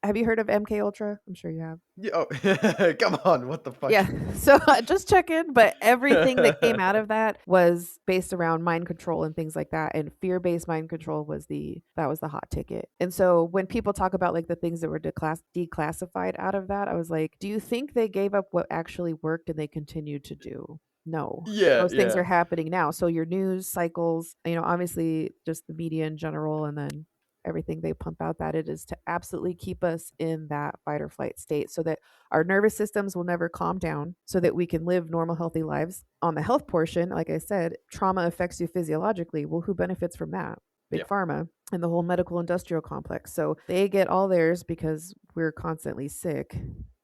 have you heard of MK Ultra? I'm sure you have. Yeah, oh, come on, what the fuck? Yeah. So just check in, but everything that came out of that was based around mind control and things like that. And fear-based mind control was the hot ticket. And so when people talk about like the things that were declassified out of that, I was like, do you think they gave up what actually worked and they continued to do? No. Yeah, Those things yeah. are happening now. So your news cycles, obviously just the media in general, and then everything they pump out, that it is to absolutely keep us in that fight or flight state so that our nervous systems will never calm down, so that we can live normal, healthy lives. On the health portion, like I said, trauma affects you physiologically. Well, who benefits from that? Big Yeah. Pharma and the whole medical industrial complex. So they get all theirs because we're constantly sick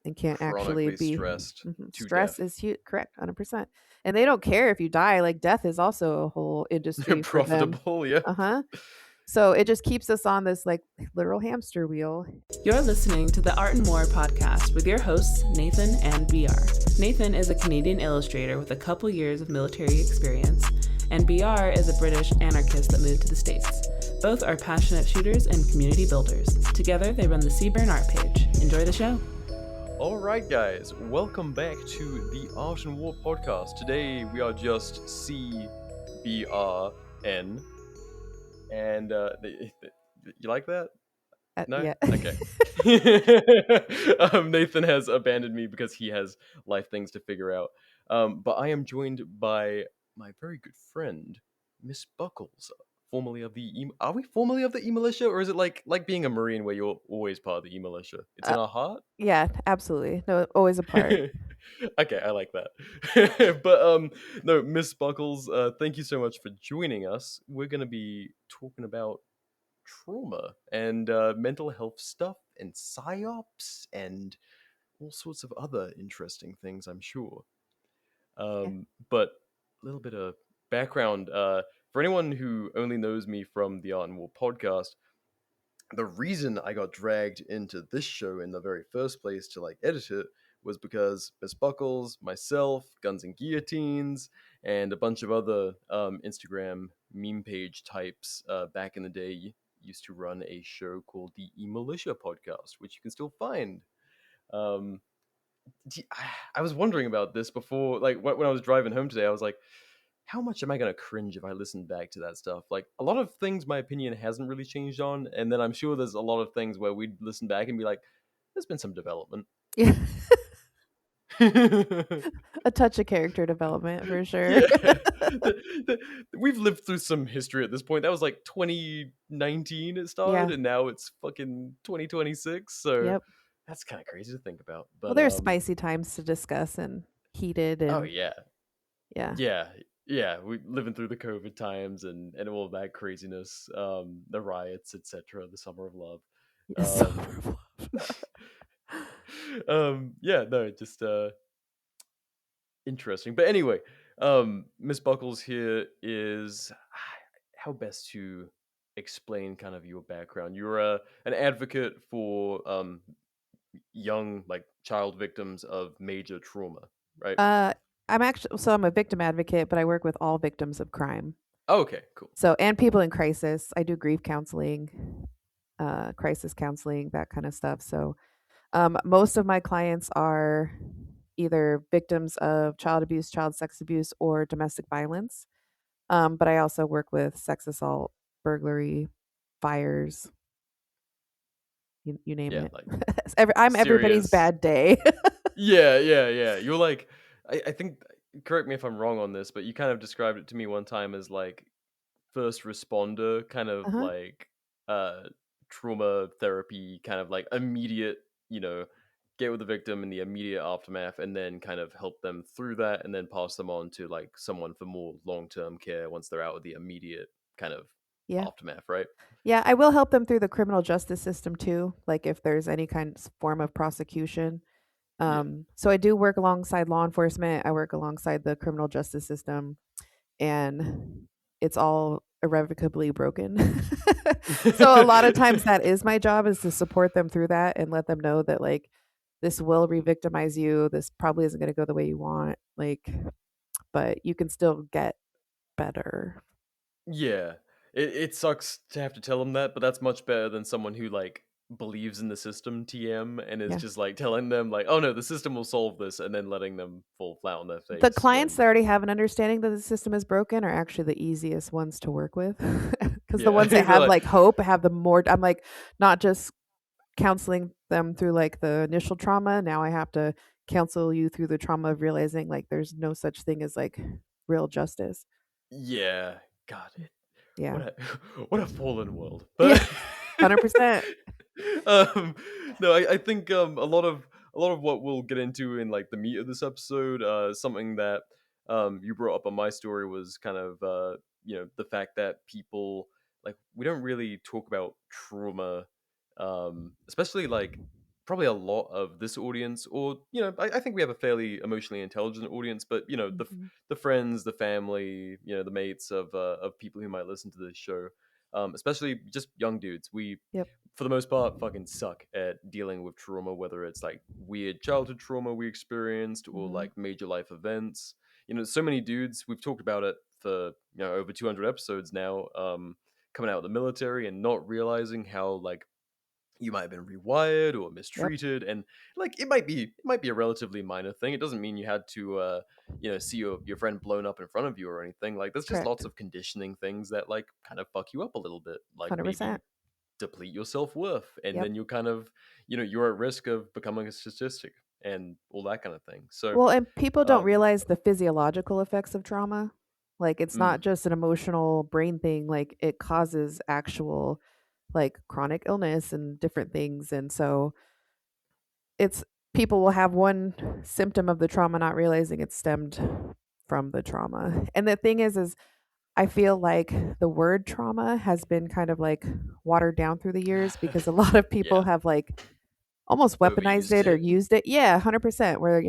and can't actually Chronically be. stressed to Stress death. is huge, correct, 100%. And they don't care if you die. Like death is also a whole industry for them. Profitable, yeah. Uh huh. So it just keeps us on this like literal hamster wheel. You're listening to the Art and More podcast with your hosts, Nathan and BR. Nathan is a Canadian illustrator with a couple years of military experience, and BR is a British anarchist that moved to the States. Both are passionate shooters and community builders. Together, they run the Seaburn Art page. Enjoy the show. All right, guys, welcome back to the Art and War podcast. Today we are just CBRN, and you like that? No? Yeah. Okay. Nathan has abandoned me because he has life things to figure out. But I am joined by my very good friend, Miss Buckles, formerly of the Are we formerly of the eMilitia, or is it like being a Marine where you're always part of the eMilitia? It's in our heart? Yeah, absolutely. No, always a part. Okay, I like that. But no, Miss Buckles, thank you so much for joining us. We're gonna be talking about trauma and mental health stuff and psyops and all sorts of other interesting things, I'm sure. Yeah. But a little bit of background for anyone who only knows me from the Art and War podcast. The reason I got dragged into this show in the very first place to like edit it was because Miss Buckles, myself, Guns and Guillotines, and a bunch of other Instagram meme page types back in the day used to run a show called the eMilitia podcast, which you can still find. Um, I was wondering about this before, like when I was driving home today. I was like, how much am I gonna cringe if I listen back to that stuff? Like a lot of things my opinion hasn't really changed on, and then I'm sure there's a lot of things where we'd listen back and be like, there's been some development. Yeah. Yeah. A touch of character development for sure. We've lived through some history at this point. That was like 2019 it Yeah. started, and now it's fucking 2026. So Yep. that's kind of crazy to think about. Well, But there's spicy times to discuss and heated oh and yeah, yeah. yeah, yeah. We living through the COVID times and all that craziness, the riots, etc., the summer of love. Yes. Um, yeah, no, just interesting. But anyway, Miss Buckles here is how best to explain kind of your background. You're an advocate for young, like child victims of major trauma, right? uh I'm a victim advocate, but I work with all victims of crime. Oh, okay, cool. So, and people in crisis. I do grief counseling, crisis counseling, that kind of stuff. So, most of my clients are either victims of child abuse, child sex abuse, or domestic violence. But I also work with sex assault, burglary, fires, you name Yeah, it. like I'm everybody's serious. bad day. Yeah, yeah, yeah. You're like, I think. Correct me if I'm wrong on this, but you kind of described it to me one time as like first responder, kind of Uh-huh. like uh trauma therapy, kind of like immediate, get with the victim in the immediate aftermath, and then kind of help them through that, and then pass them on to like someone for more long term care once they're out of the immediate kind of Yeah. aftermath, right? Yeah, I will help them through the criminal justice system too, like if there's any kind of form of prosecution. Yeah. So I do work alongside law enforcement. I work alongside the criminal justice system, and it's all irrevocably broken. So a lot of times that is my job, is to support them through that and let them know that like this will re-victimize you. This probably isn't going to go the way you want. Like, but you can still get better. Yeah. It sucks to have to tell them that, but that's much better than someone who like believes in the system TM and is Yeah. just like telling them like, oh no, the system will solve this, and then letting them fall flat on their The face clients that when already have an understanding that the system is broken are actually the easiest ones to work with because the yeah ones that they're have like like hope have the more. I'm like not just counseling them through like the initial trauma. Now I have to counsel you through the trauma of realizing like there's no such thing as like real justice. yeah, God, Yeah. what a what a fallen world. Yeah. But 100%. um no, I think a lot of what we'll get into in like the meat of this episode, something that you brought up on my story was kind of the fact that people, like, we don't really talk about trauma, especially like probably a lot of this audience, or I think we have a fairly emotionally intelligent audience, but Mhm. the friends, the family, the mates of people who might listen to this show, especially just young dudes. We, Yep. for the most part, fucking suck at dealing with trauma, whether it's like weird childhood trauma we experienced or Mhm. like major life events. So many dudes, we've talked about it for over 200 episodes now, coming out of the military and not realizing how like you might have been rewired or Yep. mistreated, and like it might be a relatively minor thing. It doesn't mean you had to see your friend blown up in front of you or anything. Like, there's just Correct. lots of conditioning things that like kind of fuck you up a little bit, like 100%. maybe deplete your self-worth, and Yep. then you're kind of you're at risk of becoming a statistic and all that kind of thing. So Well, and people don't um realize the physiological effects of trauma. Like it's not mm, just an emotional brain thing, like it causes actual like chronic illness and different things. And so it's people will have one symptom of the trauma not realizing it stemmed from the trauma. And the thing is I feel like the word trauma has been kind of like watered down through the years because a lot of people yeah, have like almost weaponized overused it or it. used it. Yeah, 100%. Where,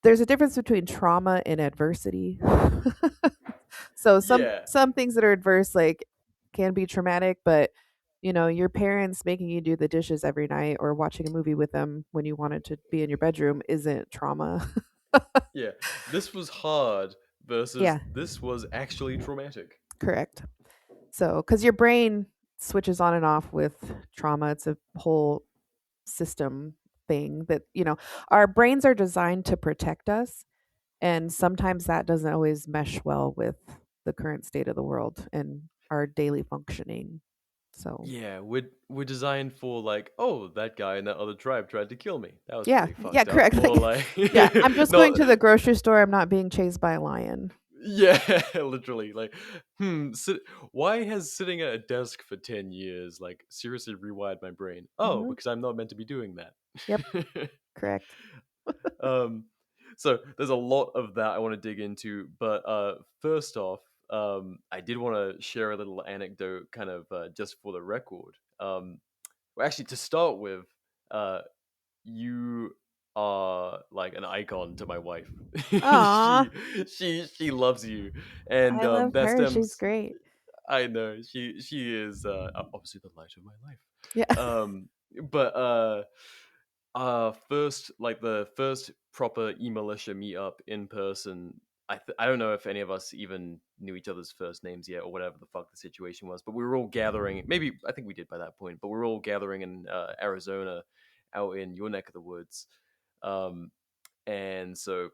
there's a difference between trauma and adversity. So Yeah, some things that are adverse like can be traumatic, but your parents making you do the dishes every night or watching a movie with them when you wanted to be in your bedroom isn't trauma. yeah, this was hard versus Yeah, this was actually traumatic. correct. So, cuz your brain switches on and off with trauma. It's a whole system thing that, our brains are designed to protect us. And sometimes that doesn't always mesh well with the current state of the world and our daily functioning. So, Yeah, we're designed for like, oh, that guy in that other tribe tried to kill me. That was yeah, pretty yeah, fucked up. correct. Or Like, like, yeah, I'm just going not, to the grocery store. I'm not being chased by a lion. yeah, literally. Like, why has sitting at a desk for 10 years like seriously rewired my brain? Oh, Hmm. because I'm not meant to be doing Yep, that. correct. um, so there's a lot of that I want to dig into, but first off, I did want to share a little anecdote, kind of just for the record. Well, actually, to start with, uh, you are like an icon to my wife. Aw, she she loves you, and I love that her. She's stems. great. I know she is obviously the light of my life. Yeah. But first, like the first proper eMilitia meetup in person. I don't know if any of us even knew each other's first names yet, or whatever the fuck the situation was. But we were all gathering. Maybe I think we did by that point. But we were all gathering in Arizona, out in your neck of the woods. Um, and so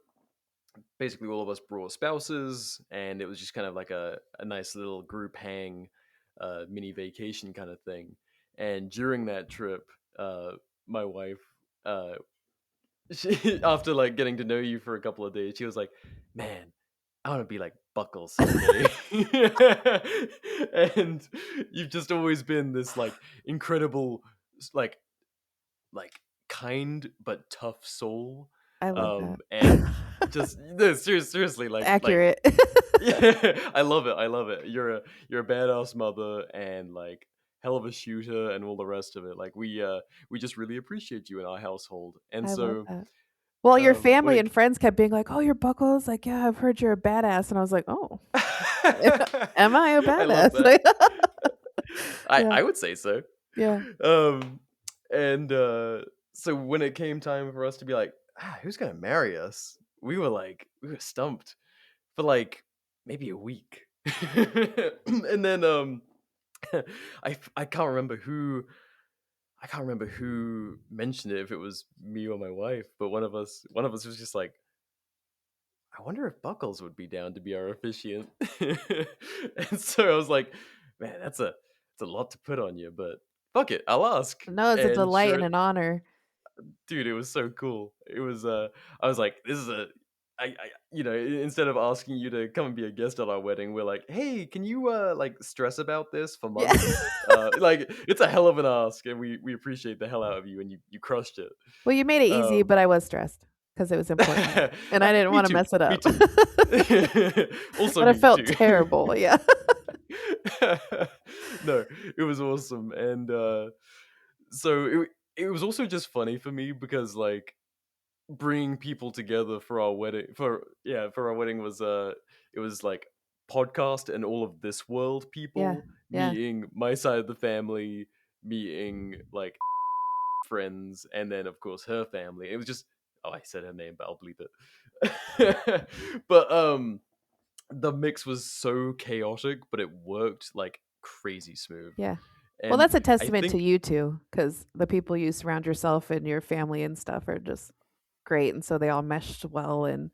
basically, all of us brought spouses, and it was just kind of like a nice little group hang, mini vacation kind of thing. And during that trip, my wife, uh, she, after like getting to know you for a couple of days, she was like, "Man, I want to be like Buckles someday." And you've just always been this like incredible, like like kind but tough soul. I love that. And just no, seriously, like Accurate. yeah, I love it. You're a badass mother, and like hell of a shooter, and all the rest of it. Like we just really appreciate you in our household. And I love so that. Well, your when family it and friends kept being like, "Oh, you're Buckles." Like, yeah, I've heard you're a badass, and I was like, "Oh, am I a I love badass?" that. Yeah, I would say so. yeah. Um and so when it came time for us to be like, who's gonna marry us? We were stumped for like maybe a week. And then I can't remember who. I can't remember who mentioned it, if it was me or my wife, but one of us was just like, I wonder if Buckles would be down to be our officiant. And so I was like, man, that's a lot to put on you, but fuck it, I'll ask. No, it's a And delight and sure, an honor. dude, it was so cool. It was I was like, this is a instead of asking you to come and be a guest at our wedding, we're like, hey, can you like stress about this for Yeah. months? Like it's a hell of an ask, and we appreciate the hell out of you, and you crushed it. Well, you made it easy, Um but I was stressed because it was important, and I didn't Me want to too. mess it Me up. too. Also But I me felt too. terrible. Yeah. No, it was awesome, and so it was also just funny for me because like bringing people together for our wedding for our wedding was it was like podcast and all of this world Yeah. people Yeah. meeting my side of the family, meeting like friends, and then of course her family. It was just, oh, I said her name, but I'll bleep it. But the mix was so chaotic, but it worked like crazy smooth. Yeah. Well, And that's a I testament to think you too, because the people you surround yourself and your family and stuff are just great, and so they all meshed well, and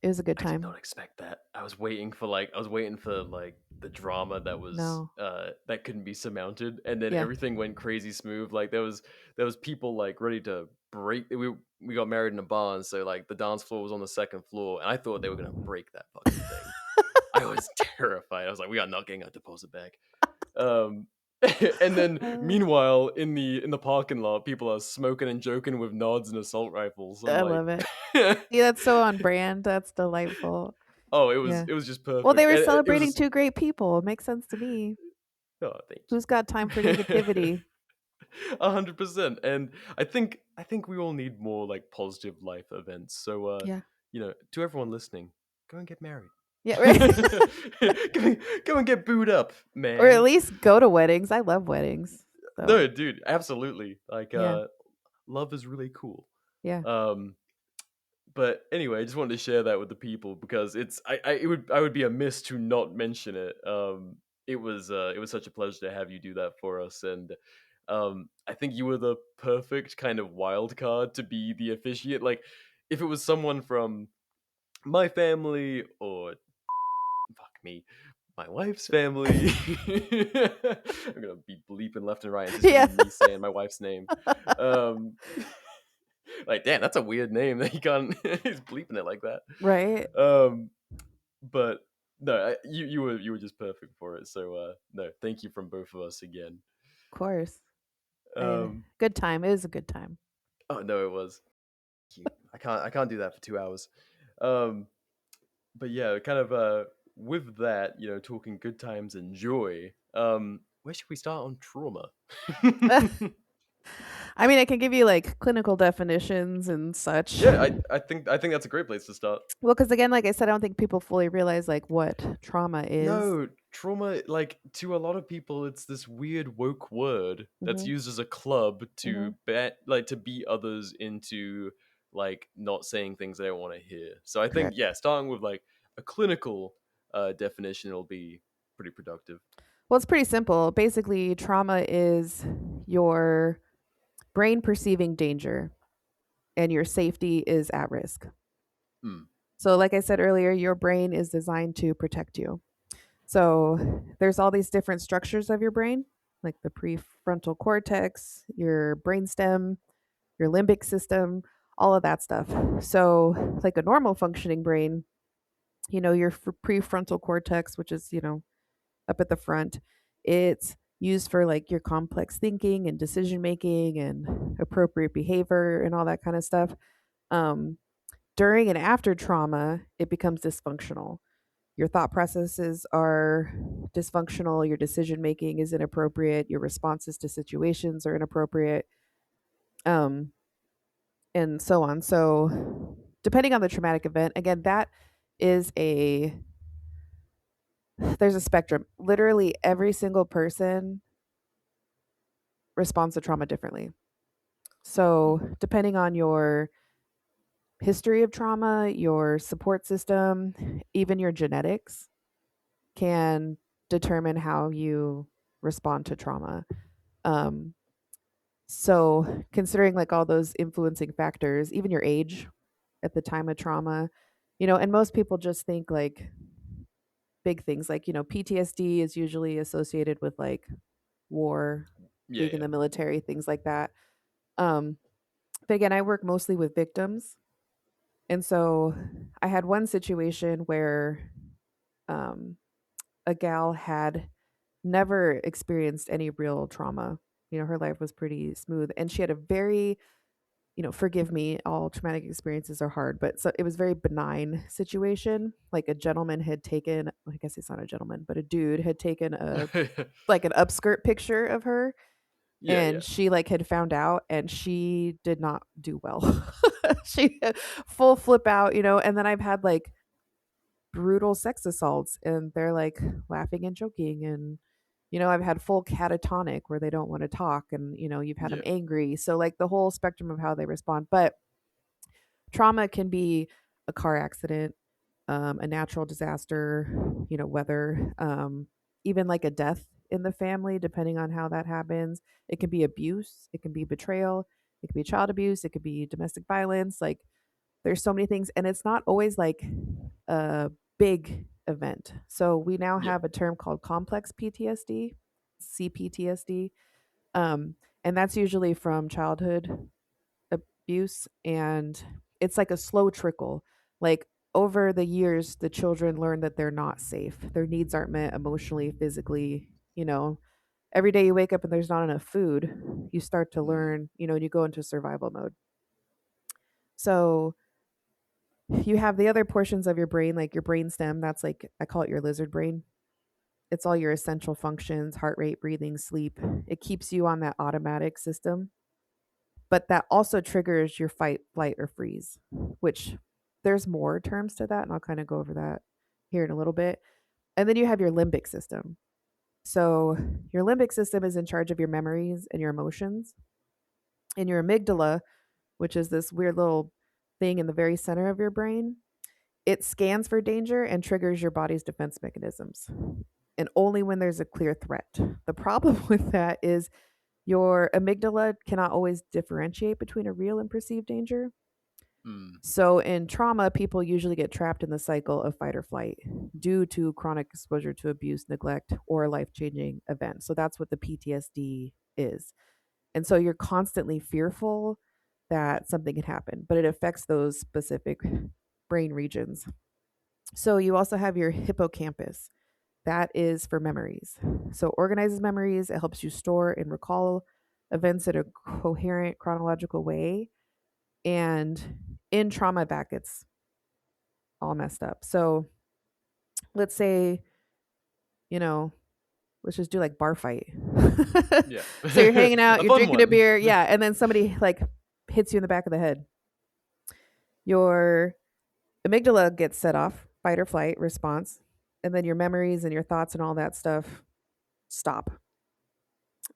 it was a good I did time. not expect that. I was waiting for like the drama that was No. that couldn't be surmounted, and then Yeah. everything went crazy smooth. Like there was people like ready to break. We got married in a barn, so like the dance floor was on the second floor, and I thought they were gonna break that fucking thing. I was terrified. I was like, we are not getting our deposit back. Um, and then meanwhile, in the parking lot, people are smoking and joking with nods and assault rifles. I'm I like, love it. See, that's so on brand. That's delightful. oh, it was Yeah. it was just Well, they perfect, were and it celebrating was. 2 great people. It makes sense to me. Oh, thank Who's got time for you. negativity? 100%. And I think we all need more like positive life events. So Yeah. to everyone listening, go and get married. Yeah, right. Go and get booed up, Or at man. least go to weddings. I love weddings. So, No, dude, absolutely. Like yeah. love is really cool. Yeah. Um but anyway, I just wanted to share that with the people because I would be amiss to not mention it. It was such a pleasure to have you do that for us, and I think you were the perfect kind of wild card to be the officiate. Like, if it was someone from my family or fuck me, my wife's family, I'm gonna be bleeping left and right. It's just gonna Yeah. be me saying my wife's name. Um, like, damn, that's a weird name that he can't. He's bleeping it like that. Right. Um, but no, you were just perfect for it. So no, thank you from both of us again. Of course. Um, Good time. It was a good time. oh no, it was. Thank you. I can't do that for 2 hours. Um, but yeah, kind of with that, talking good times and joy. Where should we start on trauma? I mean, I can give you like clinical definitions and such. Yeah, I think that's a great place to start. Well, because again, like I said, I don't think people fully realize like what trauma is. No, trauma, like to a lot of people, it's this weird woke word that's Hmm. used as a club Hmm. to bet, like to beat others into like not saying things they don't want to hear. So I think, Correct. yeah, starting with like a clinical definition will be pretty productive. Well, it's pretty simple. Basically, trauma is your brain perceiving danger and your safety is at risk. Hmm. So, like I said earlier, your brain is designed to protect you. So, there's all these different structures of your brain, like the prefrontal cortex, your brainstem, your limbic system, all of that stuff. So, like a normal functioning brain, your prefrontal cortex, which is, up at the front, it's used for like your complex thinking and decision making and appropriate behavior and all that kind of stuff. Um, During and after trauma, it becomes dysfunctional. Your thought processes are dysfunctional, your decision making is inappropriate, your responses to situations are inappropriate, um, and so on. So, depending on the traumatic event, again, that is there's a spectrum. Literally every single person responds to trauma differently. So, depending on your history of trauma, your support system, even your genetics can determine how you respond to trauma. Um, So, considering like all those influencing factors, even your age at the time of trauma, and most people just think like big things like, PTSD is usually associated with like war, Yeah, being in yeah, the military, things like that. Um, but again, I work mostly with victims. And so I had one situation where um, a gal had never experienced any real trauma. Her life was pretty smooth and she had a very, forgive me, all traumatic experiences are hard, but so it was very benign situation. Like a gentleman had taken, I guess it's not a gentleman, but a dude had taken a like an upskirt picture of her yeah, yeah, and she like had found out and she did not do well. She had full flip out, and then I've had like brutal sex assaults and they're like laughing and joking and I've had full catatonic where they don't want to talk and you've had them yeah. angry. So like the whole spectrum of how they respond. But trauma can be a car accident, a natural disaster, weather, even like a death in the family, depending on how that happens. It can be abuse, it can be betrayal, it can be child abuse, it could be domestic violence. Like there's so many things, and it's not always like a big event. So we now Yeah. have a term called complex PTSD, CPTSD, um, and that's usually from childhood abuse, and it's like a slow trickle. Like over the years, the children learn that they're not safe. Their needs aren't met emotionally, physically. Every day you wake up and there's not enough food, you start to Mm. learn, and you go into survival mode. So you have the other portions of your brain, like your brain stem. That's like, I call it your lizard brain. It's all your essential functions, heart rate, breathing, sleep. It keeps you on that automatic system. But that also triggers your fight, flight, or freeze, which there's more terms to that. And I'll kind of go over that here in a little bit. And then you have your limbic system. So your limbic system is in charge of your memories and your emotions. And your amygdala, which is this weird little thing in the very center of your brain, it scans for danger and triggers your body's defense mechanisms. And only when there's a clear threat. The problem with that is your amygdala cannot always differentiate between a real and perceived danger. Mm. So in trauma, people usually get trapped in the cycle of fight or flight due to chronic exposure to abuse, neglect, or a life changing event. So that's what the PTSD is. And so you're constantly fearful that something can happen, but it affects those specific brain regions. So you also have your hippocampus. That is for memories. So it organizes memories, it helps you store and recall events in a coherent chronological way. And in trauma back, it's all messed up. So let's say, you know, let's just do like bar fight. Yeah. So you're hanging out, A you're fun drinking a one. beer, yeah, and then somebody like hits you in the back of the head. Your amygdala gets set off, fight or flight response, and then your memories and your thoughts and all that stuff stop.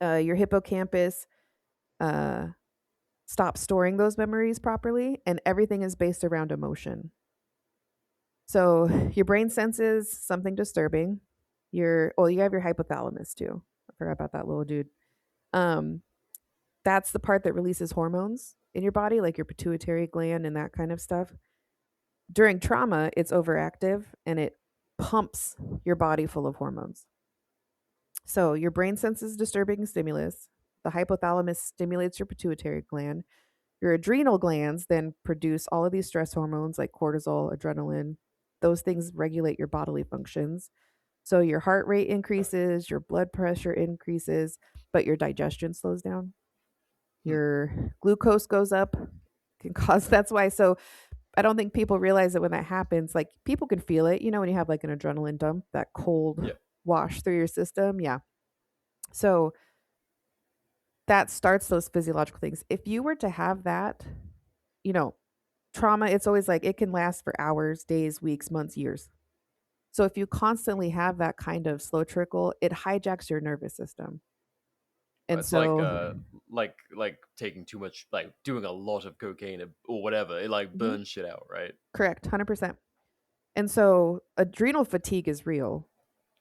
Your hippocampus uh, stops storing those memories properly, and everything is based around emotion. So your brain senses something disturbing. You have your hypothalamus too. I forgot about that little dude. Um, that's the part that releases hormones in your body, like your pituitary gland and that kind of stuff. During trauma, it's overactive and it pumps your body full of hormones. So your brain senses disturbing stimulus. The hypothalamus stimulates your pituitary gland. Your adrenal glands then produce all of these stress hormones like cortisol, adrenaline. Those things regulate your bodily functions. So your heart rate increases, your blood pressure increases, but your digestion slows down. Hmm. Your glucose goes up, can cause that's why. So I don't think people realize that when that happens, like people can feel it, when you have like an adrenaline dump, that cold Yeah. wash through your system. Yeah. So that starts those physiological things. If you were to have that, you know, trauma, it's always like it can last for hours, days, weeks, months, years. So if you constantly have that kind of slow trickle, it hijacks your nervous system. And It's like so, like taking too much, like doing a lot of cocaine or whatever. It like mhm, burns shit out, right? correct, 100%. And so adrenal fatigue is real,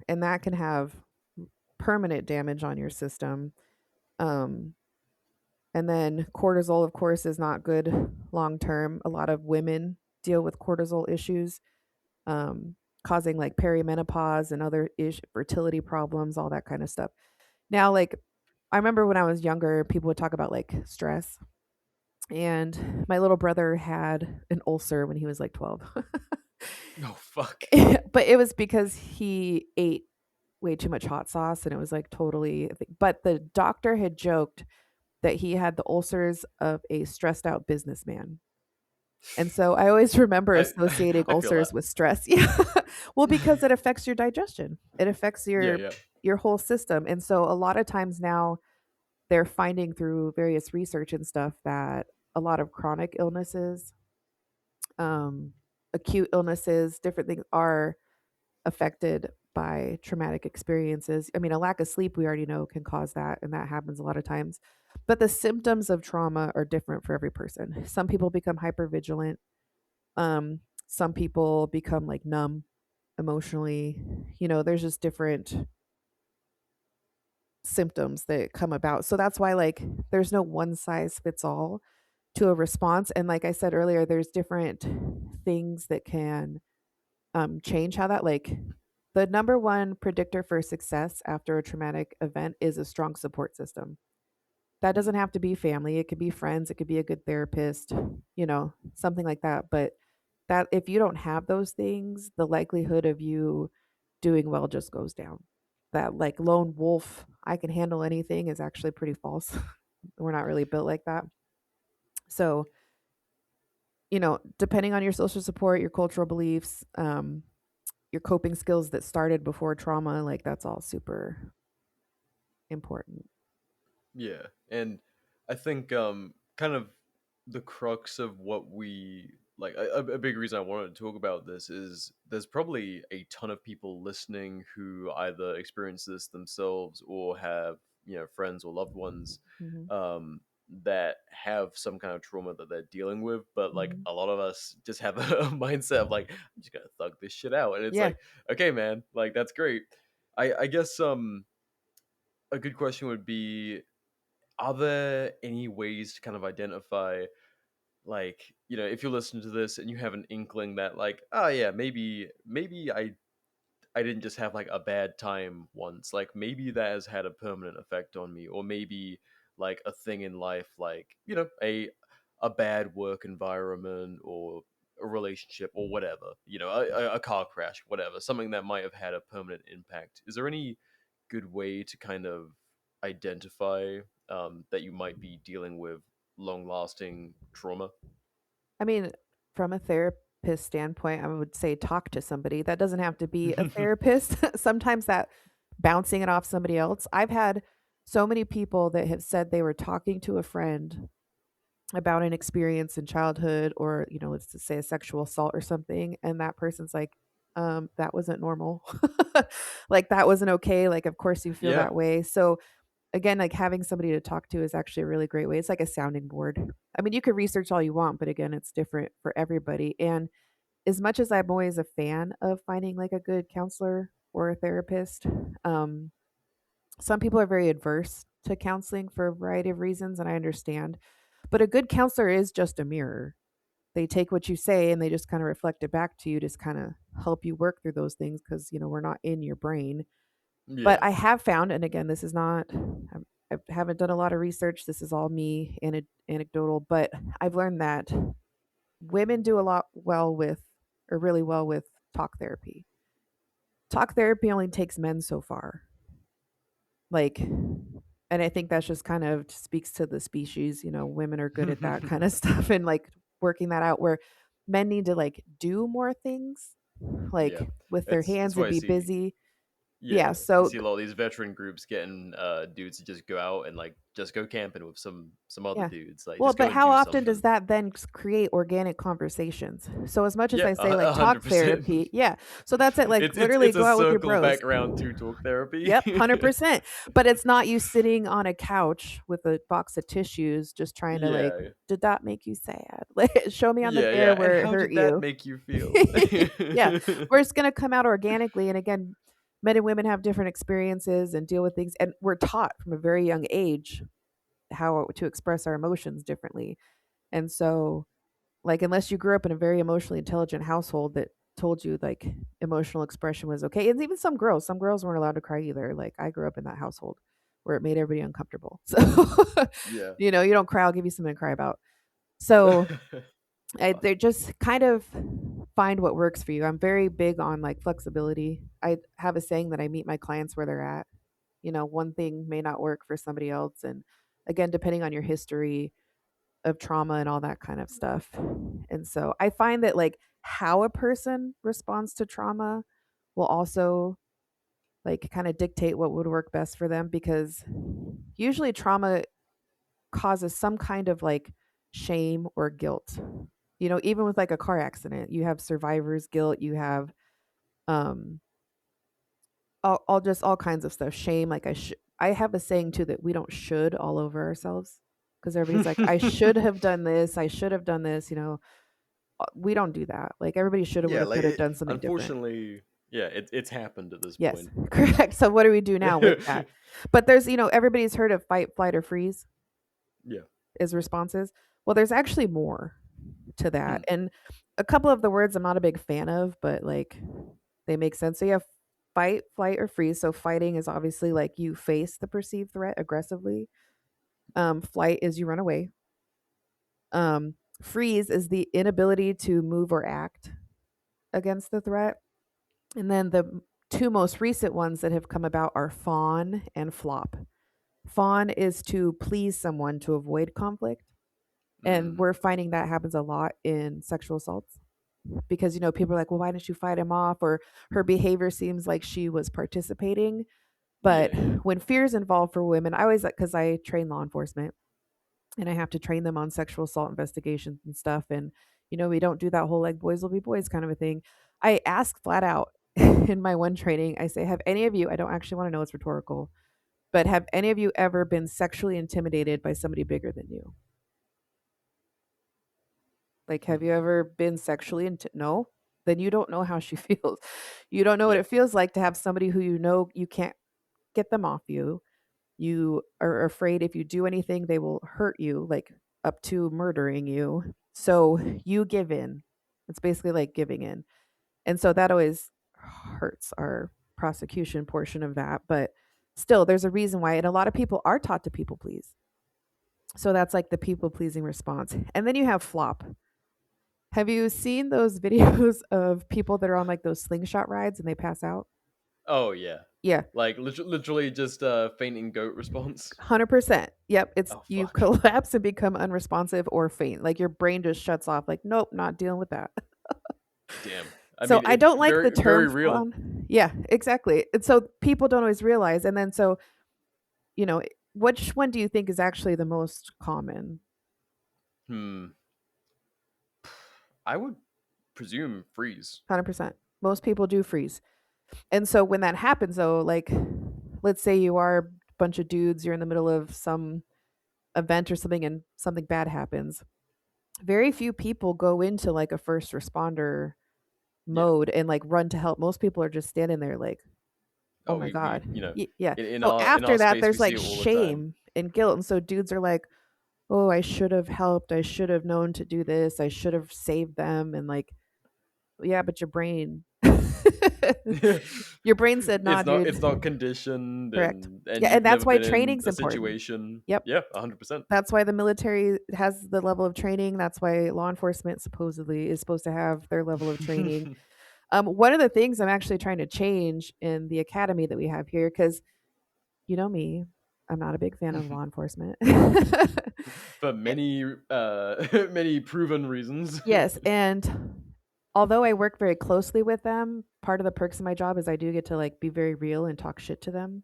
and that can have permanent damage on your system. Um, And then cortisol, of course, is not good long term. A lot of women deal with cortisol issues, um, causing like perimenopause and other fertility problems, all that kind of stuff. Now, like, I remember when I was younger, people would talk about like stress. And my little brother had an ulcer when he was like 12. Oh fuck. But it was because he ate way too much hot sauce and it was like totally, but the doctor had joked that he had the ulcers of a stressed out businessman. And so I always remember I associating I feel that. ulcers with stress. Yeah. Well, because it affects your digestion. It affects Yeah, yeah. your whole system. And so a lot of times now they're finding through various research and stuff that a lot of chronic illnesses, um, acute illnesses, different things are affected by traumatic experiences. I mean, a lack of sleep, we already know, can cause that, and that happens a lot of times. But the symptoms of trauma are different for every person. Some people become hypervigilant. Some people become like numb emotionally. There's just different symptoms that come about. So that's why like there's no one size fits all to a response. And like I said earlier, there's different things that can change how that, like, the number one predictor for success after a traumatic event is a strong support system. That doesn't have to be family. It could be friends. It could be a good therapist, something like that. But that if you don't have those things, the likelihood of you doing well just goes down. That like lone wolf, I can handle anything is actually pretty false. We're not really built like that. So, depending on your social support, your cultural beliefs, your coping skills that started before trauma, like that's all super important. Yeah, and I think kind of the crux of what we like a big reason I wanted to talk about this is there's probably a ton of people listening who either experience this themselves or have friends or loved ones Hmm. um that have some kind of trauma that they're dealing with, but like Hmm. a lot of us just have a mindset of like I'm just gonna thug this shit out, and it's Yeah. like okay man, like that's great. I guess a good question would be, are there any ways to kind of identify, like, if you listen to this and you have an inkling that like, oh yeah, maybe I didn't just have like a bad time once, like maybe that has had a permanent effect on me, or maybe like a thing in life, like a bad work environment or a relationship or whatever, a car crash, whatever, something that might have had a permanent impact. Is there any good way to kind of identify that you might be dealing with long lasting trauma? I mean, from a therapist standpoint, I would say talk to somebody. That doesn't have to be a therapist. Sometimes that bouncing it off somebody else. I've had so many people that have said they were talking to a friend about an experience in childhood or, let's just say a sexual assault or something. And that person's like, that wasn't normal. Like that wasn't okay. Like, of course you feel Yeah. that way. So again, like having somebody to talk to is actually a really great way. It's like a sounding board. I mean, you could research all you want, but again, it's different for everybody. And as much as I'm always a fan of finding like a good counselor or a therapist, um, some people are very adverse to counseling for a variety of reasons, and I understand. But a good counselor is just a mirror. They take what you say and they just kind of reflect it back to you, just kind of help you work through those things because, we're not in your brain. But Yeah. I have found, and again, this is not, I haven't done a lot of research. This is all me anecdotal, but I've learned that women do a lot well with, or really well with, talk therapy. Talk therapy only takes men so far. Like, and I think that's just kind of speaks to the species. Women are good at that kind of stuff and like working that out where men need to like do more things, Yeah. like with their It's hands why and I be see. busy. Yeah. Yeah, you So, see a lot of these veteran groups getting dudes to just go out and like just go camping with some other yeah. dudes, like Well, just go but and how do often does something. that then create organic conversations? So as much as Yeah, I say like talk 100%. therapy, yeah. So that's it. Like literally It's a go out with your circle bros. back around to talk therapy. Yep, 100%. But it's not you sitting on a couch with a box of tissues just trying to like, Yeah, did that make you sad? Like show me on the yeah. fair And where it how hurt did that you. make you feel? Yeah. Where it's gonna come out organically. And again, men and women have different experiences and deal with things. And we're taught from a very young age how to express our emotions differently. And so, like, unless you grew up in a very emotionally intelligent household that told you like emotional expression was okay, and even some girls weren't allowed to cry either. Like, I grew up in that household where it made everybody uncomfortable. So, Yeah. you know, you don't cry, I'll give you something to cry about. So they just kind of find what works for you. I'm very big on like flexibility. I have a saying that I meet my clients where they're at. You know, one thing may not work for somebody else. And again, depending on your history of trauma and all that kind of stuff. And so I find that like how a person responds to trauma will also like kind of dictate what would work best for them, because usually trauma causes some kind of like shame or guilt. You know, even with like a car accident, you have survivor's guilt, you have um all just all kinds of stuff, shame. Like I have a saying too that we don't should all over ourselves, because everybody's like, I should have done this, I should have done this, you know. We don't do that. Like, everybody should have, would Yeah, have, like could have done something different. unfortunately, yeah, it's happened at this Yes, point. correct. So what do we do now with that? But there's, you know, everybody's heard of fight, flight, or freeze Yeah. as responses. Well, there's actually more to Hmm. that. And a couple of the words I'm not a big fan of, but like they make sense. So you have fight, flight, or freeze. So fighting is obviously like you face the perceived threat aggressively. Flight is you run away. Freeze is the inability to move or act against the threat. And then the two most recent ones that have come about are fawn and flop. Fawn is to please someone to avoid conflict. And Mm. we're finding that happens a lot in sexual assaults, because, you know, people are like, well, why didn't you fight him off? Or her behavior seems like she was participating. But Yeah, yeah. when fear is involved for women, I always like, because I train law enforcement and I have to train them on sexual assault investigations and stuff. And, you know, we don't do that whole like boys will be boys kind of a thing. I ask flat out in my one training, I say, have any of you, I don't actually want to know, it's rhetorical, but have any of you ever been sexually intimidated by somebody bigger than you? Like, Hmm. have you ever been sexually no? Then you don't know how she feels. You don't know what Yeah. it feels like to have somebody who you know you can't get them off you. You are afraid if you do anything, they will hurt you, like up to murdering you. So you give in. It's basically like giving in. And so that always hurts our prosecution portion of that. But still, there's a reason why. And a lot of people are taught to people please. So that's like the people pleasing response. And then you have flop. Have you seen those videos of people that are on like those slingshot rides and they pass out? Oh yeah. Yeah, Like literally just fainting goat response. 100%. Yep, it's Oh you fuck. collapse and become unresponsive or faint. Like your brain just shuts off like, nope, not dealing with that. Damn. I So mean, I it don't like the very term very real. fawn. Yeah, exactly. And so people don't always realize, and then so, you know, which one do you think is actually the most common? Hmm. I would presume freeze. 100%. Most people do freeze. And so when that happens though, like let's say you are a bunch of dudes, you're in the middle of some event or something and something bad happens. Very few people go into like a first responder Yeah. mode and like run to help. Most people are just standing there like, oh Oh, my we God. you know, Yeah. in So our after that, space we there's see like it all the time. shame and guilt. And so dudes are like, oh, I should have helped. I should have known to do this. I should have saved them. And like, yeah, but your brain, your brain said, nah, dude. It's not conditioned, Correct. and Yeah. And you've that's never why been in training's a important. situation. Yep. Yeah, 100%. That's why the military has the level of training. That's why law enforcement supposedly is supposed to have their level of training. One of the things I'm actually trying to change in the academy that we have here, because you know me, I'm not a big fan of law enforcement. For many many proven reasons. Yes, and although I work very closely with them, part of the perks of my job is I do get to like be very real and talk shit to them.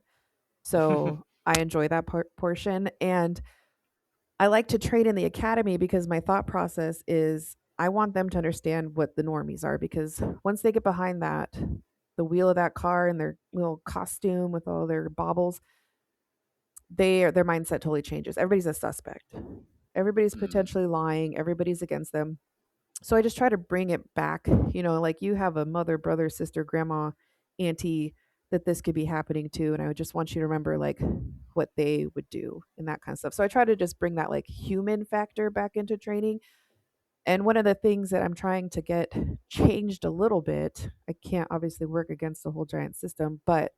So I enjoy that portion, and I like to train in the academy because my thought process is I want them to understand what the normies are, because once they get behind that, the wheel of that car and their little costume with all their baubles, their mindset totally changes. Everybody's a suspect. Everybody's Mm. potentially lying. Everybody's against them. So I just try to bring it back. You know, like you have a mother, brother, sister, grandma, auntie that this could be happening to, and I would just want you to remember like what they would do and that kind of stuff. So I try to just bring that like human factor back into training. And one of the things that I'm trying to get changed a little bit, I can't obviously work against the whole giant system, but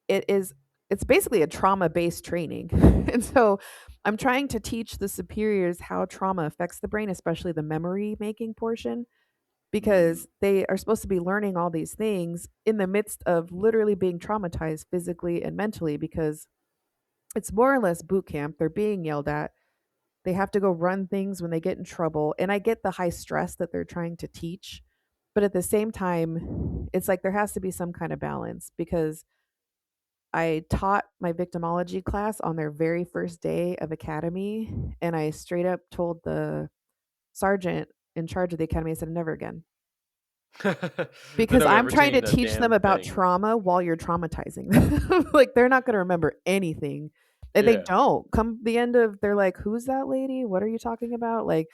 it is it's basically a trauma-based training. And so I'm trying to teach the superiors how trauma affects the brain, especially the memory making portion, Mm. because they are supposed to be learning all these things in the midst of literally being traumatized physically and mentally, because it's more or less boot camp. They're being yelled at. They have to go run things when they get in trouble. And I get the high stress that they're trying to teach. But at the same time, it's like there has to be some kind of balance, because I taught my victimology class on their very first day of academy. And I straight up told the sergeant in charge of the academy, I said, never again. They're Because not gonna I'm trying to retain a teach them damn about thing. trauma while you're traumatizing them. Like, they're not gonna remember anything. And they Yeah. don't. Come the end of they're like, "Who's that lady? What are you talking about?" Like,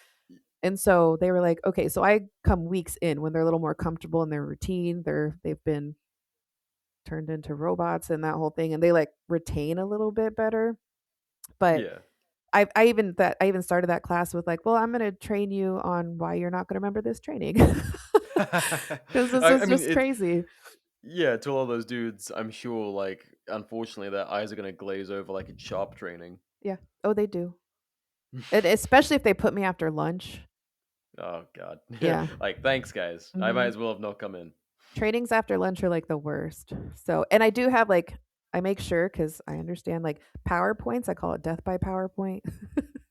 and so they were like, "Okay." So I come weeks in when they're a little more comfortable in their routine. They've been turned into robots and that whole thing, and they like retain a little bit better. But Yeah. I even started that class with like, "Well, I'm gonna train you on why you're not gonna remember this training." Because this I is mean, just it. crazy. Yeah, to all those dudes, I'm sure. Like, unfortunately, their eyes are gonna glaze over like it's sharp training. Yeah. Oh, they do. And especially if they put me after lunch. Oh God. Yeah. Like, thanks, guys. I might Mhm. as well have not come in. Trainings after lunch are like the worst. So, and I do have like, I make sure, because I understand like PowerPoints, I call it death by PowerPoint.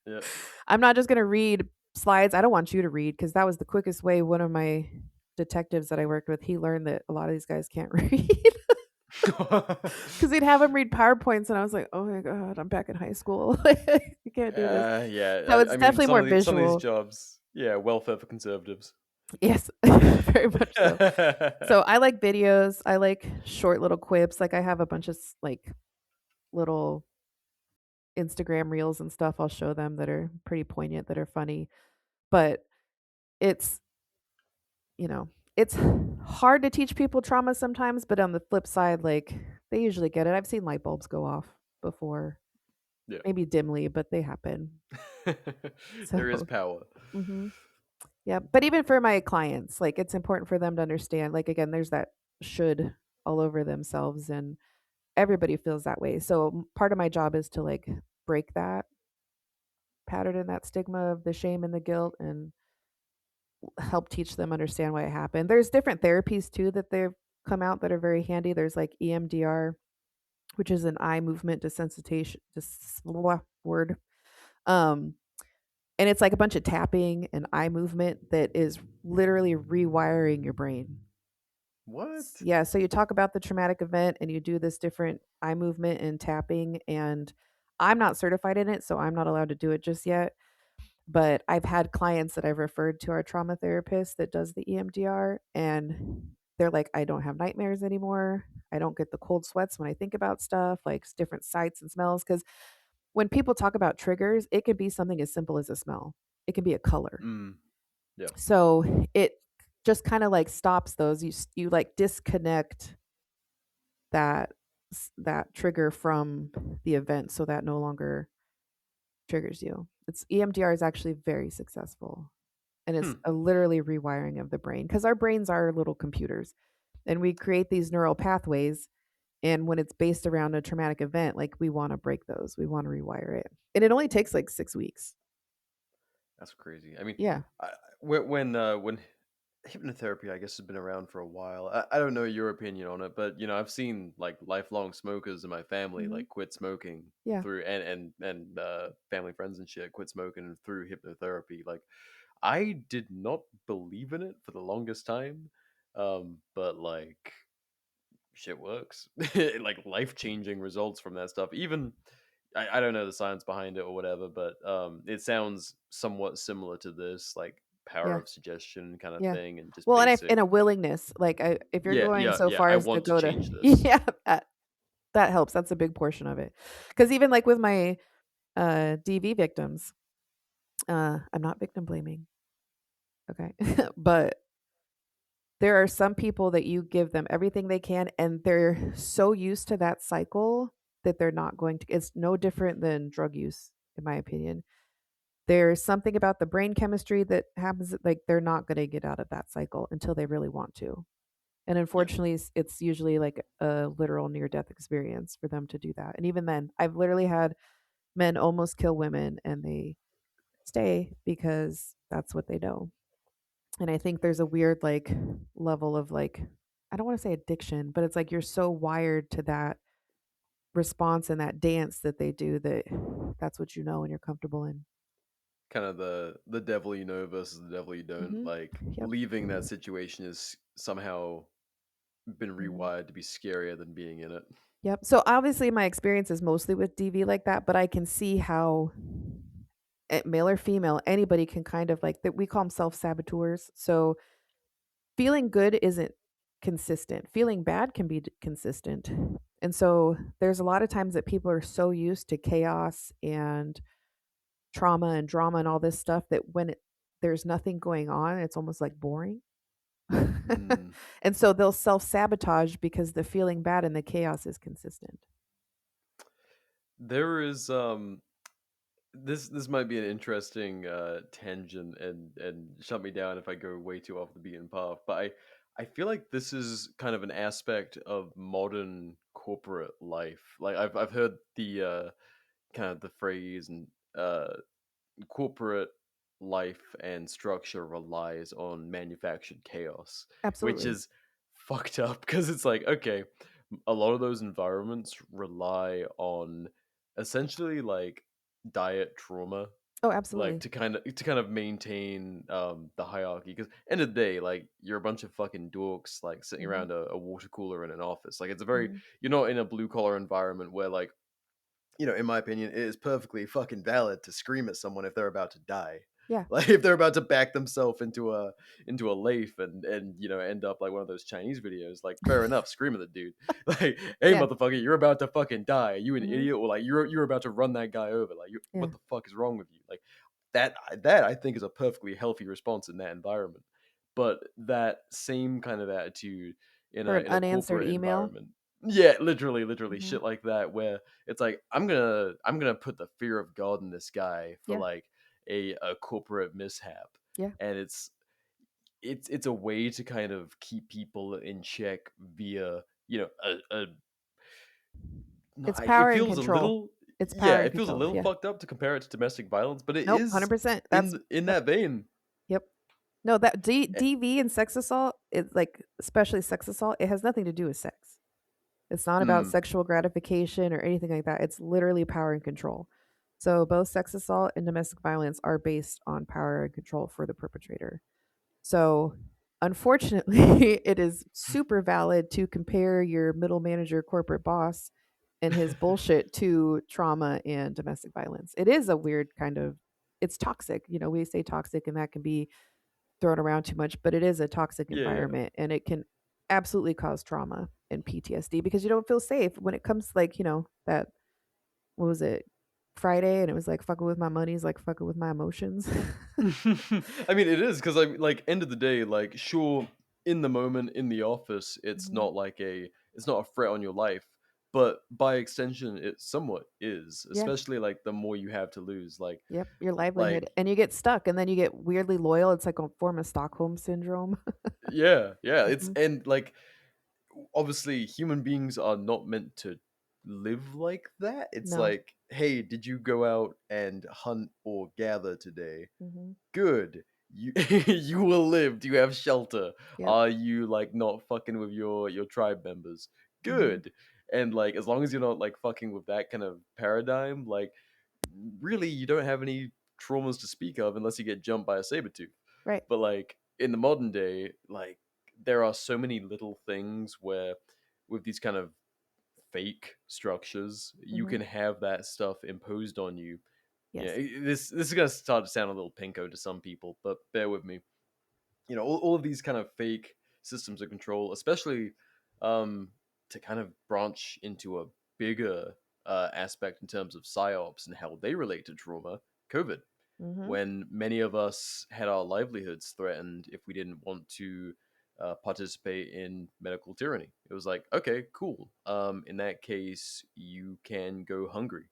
Yeah. I'm not just going to read slides. I don't want you to read, because that was the quickest way. One of my detectives that I worked with, he learned that a lot of these guys can't read, because he'd have them read PowerPoints. And I was like, oh my God, I'm back in high school. You can't do this. So Yeah. it's I mean, definitely more some of these visual. jobs, yeah, welfare for conservatives. Yes, very much so. So I like videos. I like short little quips. Like I have a bunch of like little Instagram reels and stuff I'll show them that are pretty poignant, that are funny. But it's, you know, it's hard to teach people trauma sometimes, but on the flip side, like they usually get it. I've seen light bulbs go off before, Yeah. maybe dimly, but they happen. There is So, power. mhm. Yeah, but even for my clients, like it's important for them to understand, like again, there's that should all over themselves, and everybody feels that way. So part of my job is to like break that pattern and that stigma of the shame and the guilt, and help teach them understand why it happened. There's different therapies too that they've come out that are very handy. There's like EMDR, which is an eye movement desensitization, word. Um, and it's like a bunch of tapping and eye movement that is literally rewiring your brain. What? Yeah, so you talk about the traumatic event and you do this different eye movement and tapping, and I'm not certified in it, so I'm not allowed to do it just yet. But I've had clients that I've referred to our trauma therapist that does the EMDR, and they're like, I don't have nightmares anymore. I don't get the cold sweats when I think about stuff, like different sights and smells. Because when people talk about triggers, it could be something as simple as a smell, it can be a color. Mm. Yeah. So it just kind of like stops those. You like disconnect that that trigger from the event, so that no longer triggers you. It's EMDR is actually very successful, and Hmm. it's a literally rewiring of the brain, because our brains are little computers, and we create these neural pathways. And when it's based around a traumatic event, like we want to break those, we want to rewire it, and it only takes like 6 weeks. That's crazy. I mean, Yeah. when hypnotherapy, I guess, has been around for a while. I don't know your opinion on it, but I've seen like lifelong smokers in my family Hmm. like quit smoking Yeah. through and family friends and shit quit smoking through hypnotherapy. Like, I did not believe in it for the longest time, but like shit works. Like life changing results from that stuff. Even I don't know the science behind it or whatever, but it sounds somewhat similar to this, like power Yeah. of suggestion kind of Yeah. thing, and just Well, and basic. and a willingness, like if you're Yeah, going yeah, so yeah. far I as to want to go to, change this. yeah, that helps. That's a big portion of it. Because even like with my DV victims, I'm not victim blaming. Okay. But there are some people that you give them everything they can, and they're so used to that cycle that they're not going to. It's no different than drug use, in my opinion. There's something about the brain chemistry that happens, like they're not going to get out of that cycle until they really want to. And Yeah. unfortunately, it's usually like a literal near death experience for them to do that. And even then, I've literally had men almost kill women and they stay because that's what they know. And I think there's a weird like level of like, I don't want to say addiction, but it's like you're so wired to that response and that dance that they do that that's what you know and you're comfortable in. Kind of the devil you know versus the devil you don't. Hmm. Like Yep. leaving that situation is somehow been Hmm. rewired to be scarier than being in it. Yep. So obviously my experience is mostly with DV like that, but I can see how male or female, anybody can kind of like that. We call them self saboteurs. So feeling good isn't consistent. Feeling bad can be consistent. And so there's a lot of times that people are so used to chaos and trauma and drama and all this stuff that there's nothing going on, it's almost like boring. Mm. And so they'll self sabotage because the feeling bad and the chaos is consistent. There is this might be an interesting tangent and shut me down if I go way too off the beaten path, but I feel like this is kind of an aspect of modern corporate life. Like I've heard the kind of the phrase and uh corporate life and structure relies on manufactured chaos, which Absolutely. is fucked up because it's like, okay, a lot of those environments rely on essentially like diet trauma, Oh, like absolutely. to kind of maintain the hierarchy, because end of the day, like you're a bunch of fucking dorks like sitting Hmm. around a water cooler in an office. Like it's a very, Hmm. you're not in a blue collar environment where like, in my opinion, it is perfectly fucking valid to scream at someone if they're about to die. Yeah. Like if they're about to back themselves into a lathe and end up like one of those Chinese videos, like fair enough, scream at the dude. Like, hey Yeah. motherfucker, you're about to fucking die. Are you an Hmm. idiot? Or like you're about to run that guy over. Like what Yeah. the fuck is wrong with you? Like that I think is a perfectly healthy response in that environment. But that same kind of attitude in Or a an in a unanswered corporate email. environment. Yeah, literally Hmm. shit like that where it's like I'm gonna put the fear of God in this guy for Yeah. like a corporate mishap, Yeah. and it's a way to kind of keep people in check via a no, It's it power and feels a control. little, It's yeah, power and it feels a control. little Yeah. fucked up to compare it to domestic violence, but it Nope. is 100%. That's in yep. that vein. Yep. No, that Eh, DV and sex assault, it's like especially sex assault, it has nothing to do with sex. It's not about mm, sexual gratification or anything like that. It's literally power and control. So both sex assault and domestic violence are based on power and control for the perpetrator. So unfortunately, it is super valid to compare your middle manager corporate boss and his bullshit to trauma and domestic violence. It is a weird kind of, it's toxic. We say toxic and that can be thrown around too much, but it is a toxic yeah, yeah. environment and it can absolutely cause trauma and PTSD because you don't feel safe when it comes to like, that, what was it? Friday and it was like fucking with my money is like fucking with my emotions. I mean, it is because I like end of the day, like sure, in the moment in the office, Hmm. it's not a threat on your life, but by extension, it somewhat is, Yeah. especially like the more you have to lose, Yep. Your livelihood. like And you get stuck and then you get weirdly loyal. It's like a form of Stockholm syndrome. yeah, it's Mhm. and like obviously human beings are not meant to live like that. It's No. like, hey, did you go out and hunt or gather today? Hmm. Good. You you will live. Do you have shelter? Yep. Are you like not fucking with your tribe members? Hmm. Good. And like as long as you're not like fucking with that kind of paradigm, like really you don't have any traumas to speak of unless you get jumped by a saber tooth. Right. But like in the modern day, like there are so many little things where with these kind of fake structures, you Hmm. can have that stuff imposed on you. Yeah, Yes. this is gonna start to sound a little pinko to some people, but bear with me. All of these kind of fake systems of control, especially um, to kind of branch into a bigger aspect in terms of psyops and how they relate to trauma. COVID, Hmm. when many of us had our livelihoods threatened if we didn't want to participate in medical tyranny. It was like, okay, cool. In that case, you can go hungry.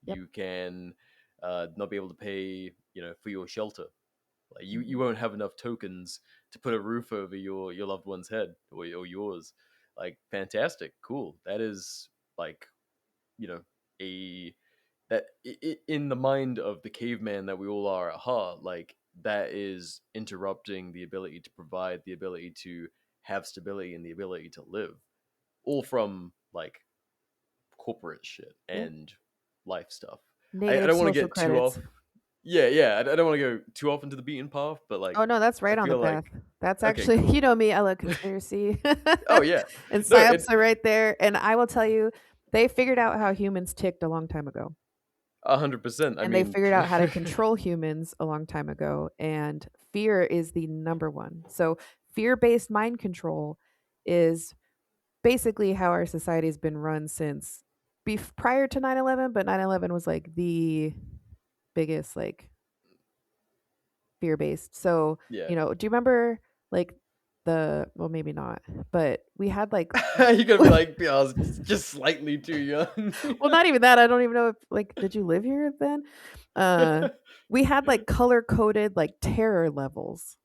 Yep. You can not be able to pay, for your shelter. Like you Mhm. won't have enough tokens to put a roof over your loved one's head or yours. Like fantastic, cool. That is like a in the mind of the caveman that we all are at heart, like that is interrupting the ability to provide, the ability to have stability, and the ability to live, all from like corporate shit Yep. and life stuff. I Native don't want to social get too off. credits. Yeah. I don't want to go too off into the beaten path, but like Oh no, that's I right on the feel path. like That's okay, actually, cool. you know me, I love conspiracy. Oh yeah, And no, psyops are right there. And I will tell you, they figured out how humans ticked a long time ago. 100%. I And they mean, figured out how to control humans a long time ago. And fear is the number one. So fear based mind control is basically how our society has been run since prior to 9/11. But 9/11 was like the biggest like fear based. So, yeah. do you remember like well, maybe not, but we had like You're gonna be like, yeah, I was just slightly too young. well, not even that. I don't even know if like did you live here then? Uh we had like color coded like terror levels.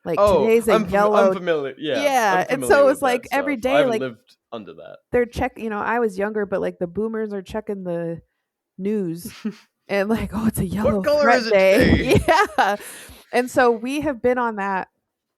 Like Oh, today's a I'm yellow. familiar. Yeah, I'm Yeah. And familiar so it's with that like every stuff. I day haven't like lived under that. they're I was younger, but like the boomers are checking the news and like, oh, it's a What yellow color threat is it day. today? Yeah. And so we have been on that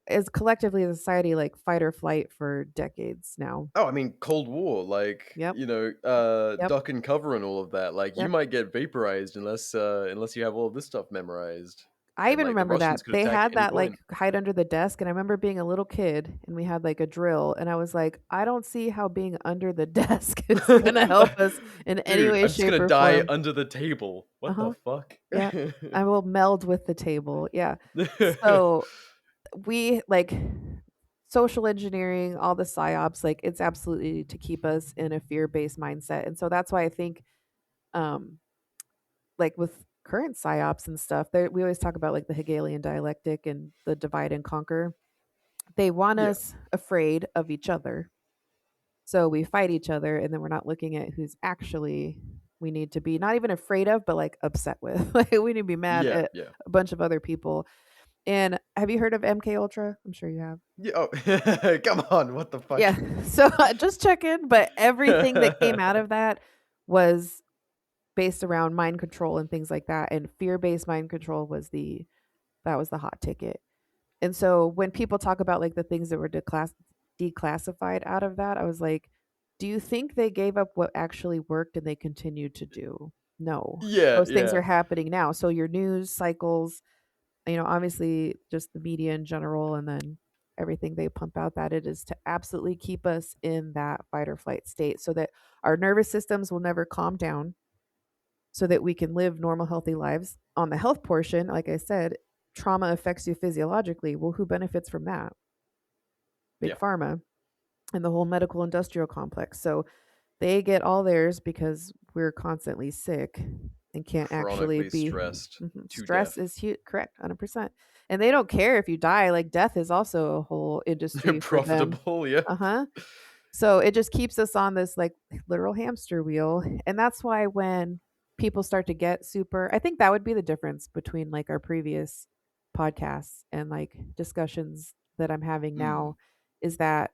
as collectively as a society, like fight or flight for decades now. Oh, I mean, Cold War, like Yep. Yep. duck and cover and all of that. Like, you Yep. might get vaporized unless you have all of this stuff memorized, I and even like the remember Russians that could they attack at had any that like point. hide under the desk. And I remember being a little kid and we had like a drill. And I was like, I don't see how being under the desk is going to help us in any Dude, way, I'm just shape, gonna or die form. under the table. Uh What the huh. fuck? Yeah. I will meld with the table. Yeah. So we like social engineering, all the psyops, like it's absolutely to keep us in a fear based mindset. And so that's why I think, um, like with current psyops and stuff, we always talk about like the Hegelian dialectic and the divide and conquer. They want Yeah, us afraid of each other. So we fight each other and then we're not looking at who's actually we need to be not even afraid of, but like upset with. Like we need to be mad yeah, at yeah, a bunch of other people. And have you heard of MK Ultra? I'm sure you have. yeah. Oh, come on! What the fuck? Yeah. So just check in, but everything that came out of that was based around mind control and things like that. And fear-based mind control was the hot ticket. And so when people talk about like the things that were declassified out of that, I was like, do you think they gave up what actually worked and they continued to do? No. Yeah, Those things are yeah, happening now. So your news cycles, obviously just the media in general and then everything they pump out, that it is to absolutely keep us in that fight or flight state so that our nervous systems will never calm down so that we can live normal healthy lives. On the health portion, like I said, trauma affects you physiologically. Well, who benefits from that? Big yeah. Pharma and the whole medical industrial complex. So they get all theirs because we're constantly sick and can't actually Chronically be. stressed to Stress death. is huge, correct, 100%. And they don't care if you die. Like death is also a whole industry for them. Profitable, yeah. Uh huh. So it just keeps us on this like literal hamster wheel. And that's why when people start to get super, I think that would be the difference between like our previous podcasts and like discussions that I'm having Mm. now is that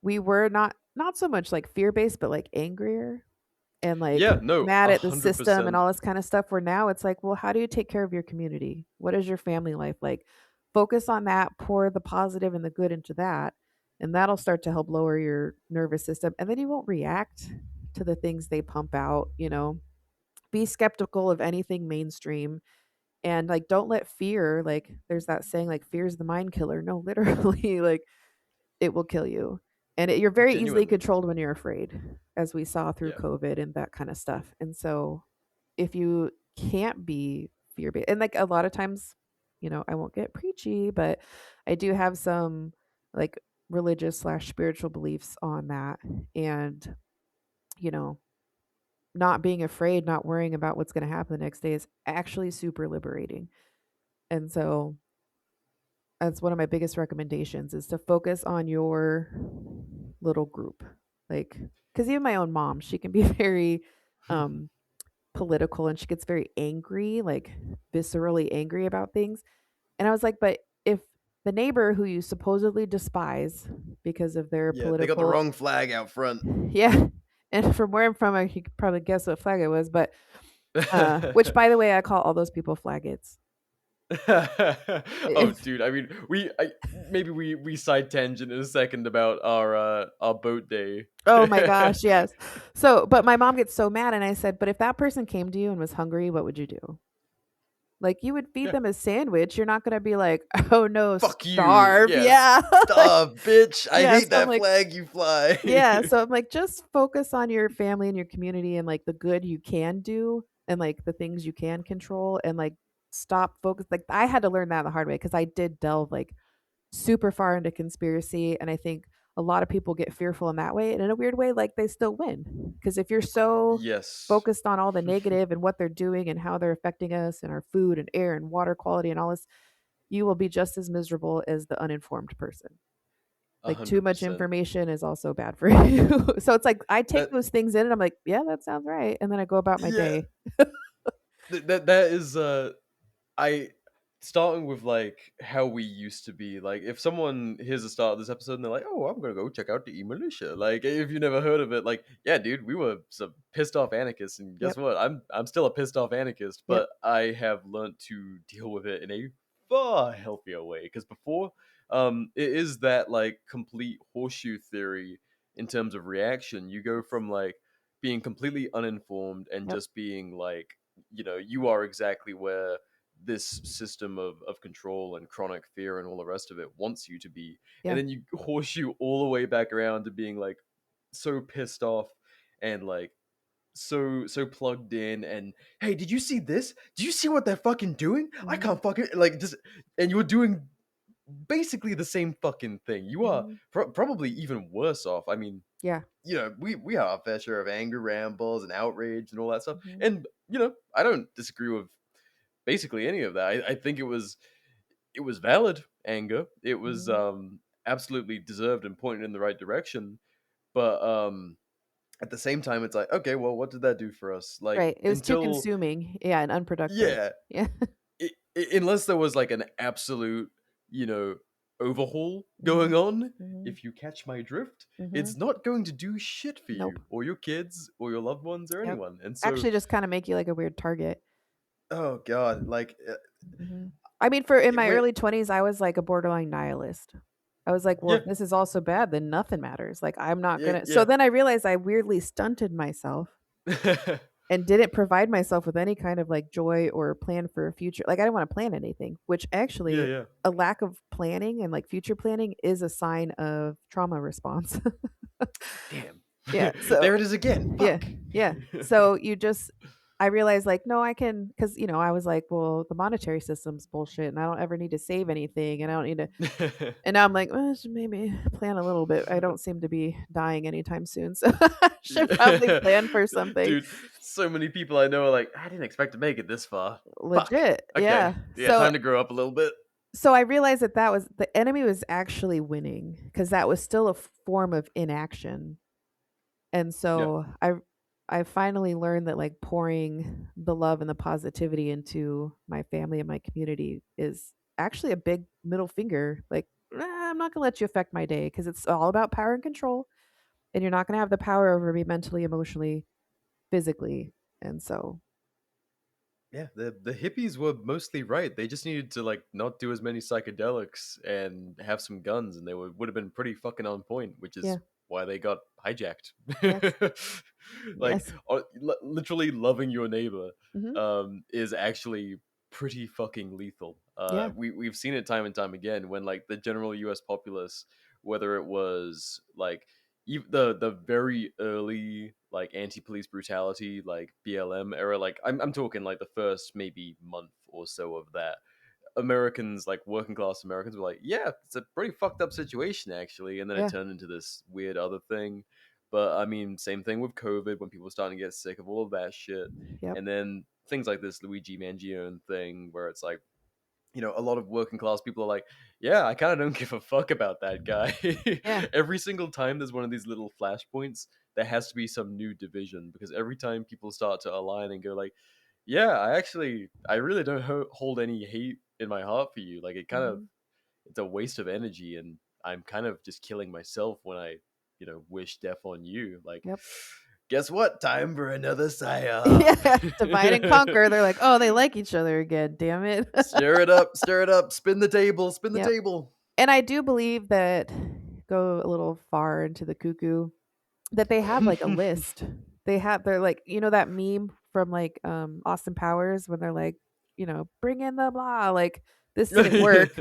we were not so much like fear based, but like angrier and like Yeah, no, mad at the system and 100%. all this kind of stuff. Where now it's like, well, how do you take care of your community? What is your family life like? Focus on that, pour the positive and the good into that, and that'll start to help lower your nervous system. And then you won't react to the things they pump out. Be skeptical of anything mainstream and like don't let fear, like there's that saying like fear is the mind killer. No, literally, like it will kill you. And you're very easily Genuinely. controlled when you're afraid, as we saw through Yeah. COVID and that kind of stuff. And so if you can't be fear based, and like a lot of times, I won't get preachy, but I do have some like religious slash spiritual beliefs on that. And, you know, not being afraid, not worrying about what's going to happen the next day is actually super liberating. And so that's one of my biggest recommendations is to focus on your little group. Like, because even my own mom, she can be very um, political and she gets very angry, like viscerally angry about things. And I was like, but if the neighbor who you supposedly despise because of their Yeah, they got the political, wrong flag out front. yeah, and from where I'm from, I could probably guess what flag it was, but which by the way, I call all those people flaggots. Oh, It's, dude. I mean, maybe we side tangent in a second about our boat day. oh my gosh, yes. So, but my mom gets so mad, and I said, but if that person came to you and was hungry, what would you do? Like, you would feed Yeah. them a sandwich. You're not gonna be like, "Oh, no, Fuck you. starve." Yes. Yeah. Like, Starve, bitch. I yeah, hate so I'm that like flag you fly. yeah, so I'm like, just focus on your family and your community and, like, the good you can do and, like, the things you can control and, like, stop focus like, I had to learn that the hard way because I did delve, like, super far into conspiracy, and I think a lot of people get fearful in that way, and in a weird way, like, they still win because if you're so Yes. focused on all the negative and what they're doing and how they're affecting us and our food and air and water quality and all this, you will be just as miserable as the uninformed person. Like, too much 100%. information is also bad for you. So it's like I take That those things in and I'm like, "Yeah, that sounds right," and then I go about my yeah. day. That is I starting with like how we used to be. Like if someone hears the start of this episode and they're like, "Oh, I'm gonna go check out the eMilitia," like if you never heard of it, like yeah, dude, we were some pissed off anarchists, and guess Yep, what? I'm still a pissed off anarchist, yep, but I have learned to deal with it in a far healthier way. Because before, it is that like complete horseshoe theory in terms of reaction. You go from like being completely uninformed and yep, just being like, you are exactly where this system of control and chronic fear and all the rest of it wants you to be, and yeah, then you horseshoe all the way back around to being like so pissed off and like so plugged in. And hey, did you see this? Do you see what they're fucking doing? I mhm, can't fucking like just, and you're doing basically the same fucking thing. You are mhm, probably even worse off. I mean, yeah, we have our fair share of anger rambles and outrage and all that stuff, mhm, and I don't disagree with basically any of that. I think it was valid anger. It was mhm. absolutely deserved and pointed in the right direction. But at the same time, it's like, okay, well, what did that do for us? Like Right, it was too until consuming, yeah, and unproductive. yeah, Yeah. unless there was like an absolute, you know, overhaul going Mhm, on. mhm, If you catch my drift, mhm. it's not going to do shit for Nope, you or your kids or your loved ones or yep. anyone. And so, Actually just kinda make you like a weird target. oh god, like Mhm. I mean, for in my when early 20s, I was like a borderline nihilist. I was like, "Well, yeah, if this is all so bad, then nothing matters. Like, I'm not yeah, gonna" so yeah. then I realized I weirdly stunted myself and didn't provide myself with any kind of like joy or plan for a future. Like, I didn't wanna plan anything, which Yeah, actually yeah. a lack of planning and like future planning is a sign of trauma response. Damn. Yeah, so There it is again. yeah, Fuck. yeah. So you just I realized like, no, I can because I was like, well, the monetary system's bullshit and I don't ever need to save anything and I don't need to and now I'm like, well, I should maybe plan a little bit. I don't seem to be dying anytime soon. So I should probably Yeah. plan for something. Dude, so many people I know are like, I didn't expect to make it this far. Fuck. Legit. Okay. Yeah. Yeah, time to grow up a little bit. So I realized that that was the enemy was actually winning because that was still a form of inaction. And Yeah. so I finally learned that like pouring the love and the positivity into my family and my community is actually a big middle finger. Like, I'm not gonna let you affect my day because it's all about power and control, and you're not gonna have the power over me mentally, emotionally, physically. And so, Yeah, the hippies were mostly right. They just needed to like not do as many psychedelics and have some guns, and they would have been pretty fucking on point, which yeah, is why they got hijacked. yes, Like yes, literally loving your neighbor hmm, is actually pretty fucking lethal. yeah, We've seen it time and time again when like the general U.S. populace, whether it was like even the very early like anti-police brutality like BLM era, like I'm talking like the first maybe month or so of that, Americans, like working class Americans, were like, yeah, it's a pretty fucked up situation actually, and then it yeah, turned into this weird other thing. But I mean, same thing with COVID when people were starting to get sick of all of that shit, yep, and then things like this Luigi Mangione thing where it's like a lot of working class people are like, yeah, I kind of don't give a fuck about that guy. Yeah. Every single time there's one of these little flashpoints, there has to be some new division, because every time people start to align and go like, yeah, I really don't hold any hate in my heart for you. Like, Hmm. it's a waste of energy, and I'm kind of just killing myself when I, wish death on you. Like, Yep. guess what? Time for another psyop. Yeah. Divide and conquer. They're like, oh, they like each other again. Damn it. Stir it up, spin the table, spin the Yep. table. And I do believe that, go a little far into the cuckoo, that they have like a list. They're like, that meme from like Austin Powers when they're like, bring in the blah, like this didn't work.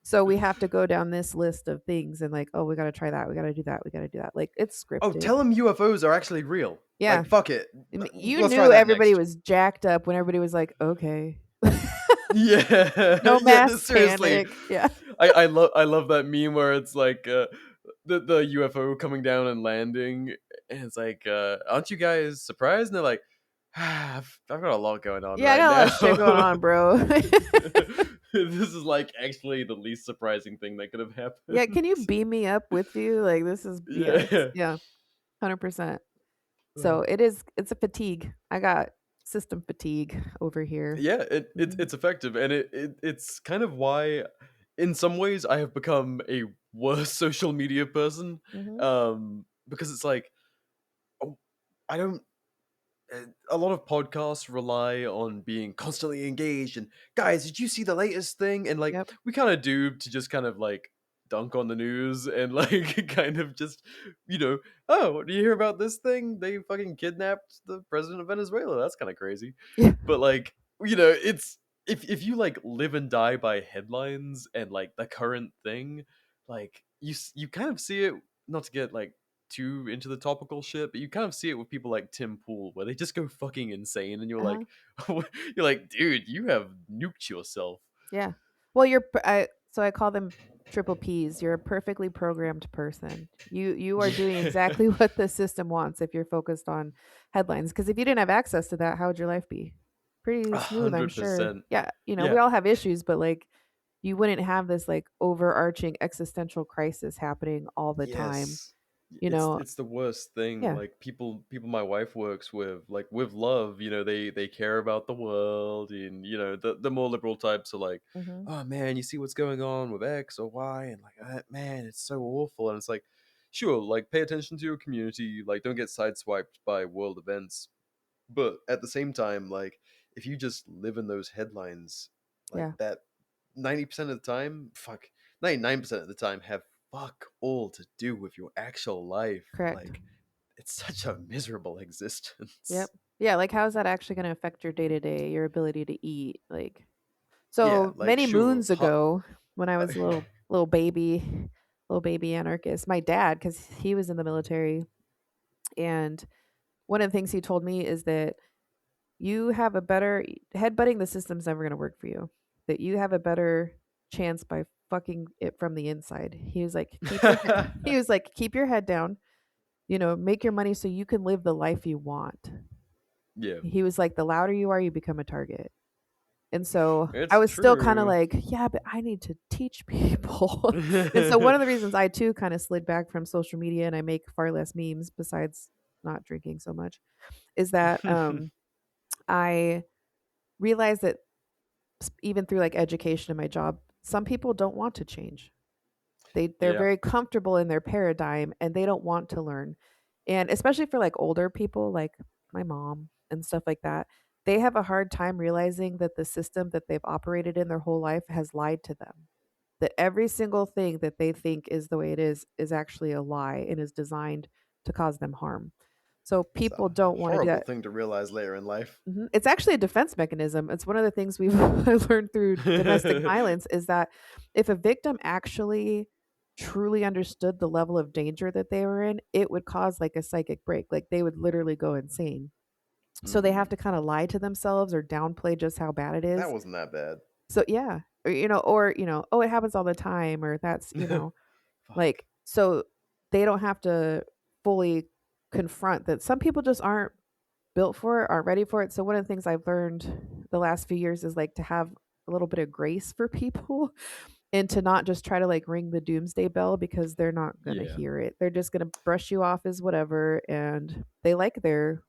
So we have to go down this list of things and like, oh, we got to try that. We got to do that. We got to do that. Like it's Oh, scripted. tell them UFOs are actually real. Yeah. Like, fuck it. You Let's try knew that everybody next. was jacked up when everybody was like, okay. Yeah, No yeah. mass Seriously, panic. Yeah. I love that meme where it's like the UFO coming down and landing, and it's like, aren't you guys surprised? And they're like, I've got a lot going on Yeah, I right got a lot now. of shit going on, bro. This is like actually the least surprising thing that could have Yeah, happened. can you beam me up with you? Like this is Yeah. yeah, 100%. So Oh. it's a fatigue. I got system fatigue over here. Yeah, Mhm. it's effective, and it's kind of why, in some ways, I have become a worse social media person. Mhm. Because it's like, oh, I don't. A lot of podcasts rely on being constantly engaged, and guys, did you see the latest thing? And like, Yep. we kind of do to just kind of like dunk on the news and like kind of just, you know, oh, do you hear about this thing? They fucking kidnapped the president of Venezuela. That's kind of crazy. Yeah. But like, it's, if you like live and die by headlines and like the current thing, like you kind of see it, not to get like too into the topical shit, but you kind of see it with people like Tim Pool, where they just go fucking insane, and you're Uh-huh. like, you're like, dude, you have nuked yourself. Yeah. Well, I call them triple P's. You're a perfectly programmed person. You are doing Yeah, exactly what the system wants if you're focused on headlines. Because if you didn't have access to that, how would your life be? Pretty a smooth, I'm hundred sure. percent. Yeah, we Yeah, all have issues, but like you wouldn't have this like overarching existential crisis happening all the time. yes. You It's know, it's the worst thing. yeah. Like people my wife works with, like with love, they care about the world, and the more liberal types are like, Hmm. oh man, you see what's going on with X or Y, and like, man, it's so awful. And it's like, sure, like pay attention to your community, like don't get sideswiped by world events. But at the same time, like if you just live in those headlines, like Yeah, that, 90% of the time, fuck, 99% of the time, have fuck all to do with your actual life. correct. Like, it's such a miserable Yep. existence. Yeah, like how is that actually going to affect your day to day, your ability to eat? Like, Yeah, so like many sure. moons ago, when I was a little baby anarchist, my dad, because he was in the military, and one of the things he told me is that you have a better headbutting the system's never going to work for you. That you have a better chance by fucking it from the inside. He was like, he was like, keep your head down. Make your money so you can live the life you want. Yeah, He was like, the louder you are, you become a target. And so I it's was still kind of true. like, yeah, but I need to teach people. And so one of the reasons I too kind of slid back from social media and I make far less memes besides not drinking so much is that I realized that even through like education and my job, some people don't want to change. They're Yeah. very comfortable in their paradigm and they don't want to learn. And especially for like older people like my mom and stuff like that, they have a hard time realizing that the system that they've operated in their whole life has lied to them. That every single thing that they think is the way it is actually a lie and is designed to cause them harm. So It's a people don't want to do horrible that. thing to realize later in life. Mhm. It's actually a defense mechanism. It's one of the things we've learned through domestic violence is that if a victim actually truly understood the level of danger that they were in, it would cause like a psychic break. Like they would literally go insane. So they have Mm, to kind of lie to themselves or downplay just how bad it that is. wasn't that bad. So yeah, or oh, it happens all the time, or that's Fuck. like so they don't have to fully confront that some people just aren't built for it, aren't ready for it. So one of the things I've learned the last few years is like to have a little bit of grace for people and to not just try to like ring the doomsday bell because they're not going to Yeah. hear it. They're just going to brush you off as whatever, and they like their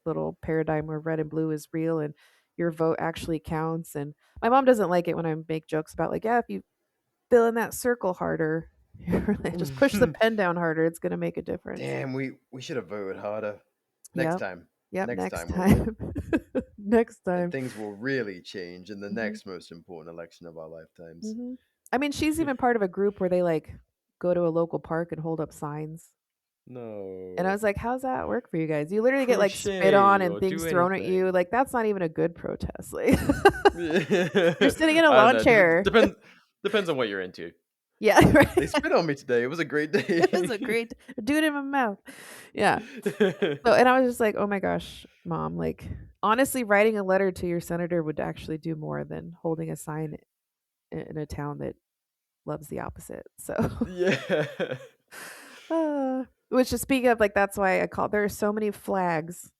little paradigm where red and blue is real and your vote actually counts. And my mom doesn't like it when I make jokes about like, yeah, if you fill in that circle harder, just push the pen down harder, it's going to make a difference. Damn, we should have voted harder. Next Yep. time. Yep. Next Next time we will. time. Next And time. things will really change in the Hmm. next most important election of our lifetimes. Hmm. I mean, she's even part of a group where they like go to a local park and hold up signs. And I No. was like, how's that work for you guys? You literally get like spit on Crochet and or things do thrown at you. anything. Like, that's not even a good protest. Like, you're I sitting in a don't lawn know. chair. Depends on what you're into. Yeah, They right. spit on me today. It was a great It was day. a great dude in my mouth. Yeah. So, and I was just like, oh my gosh, mom, like, honestly, writing a letter to your senator would actually do more than holding a sign in a town that loves the opposite. So, Yeah. which is speaking of like, that's why I call there are so many flags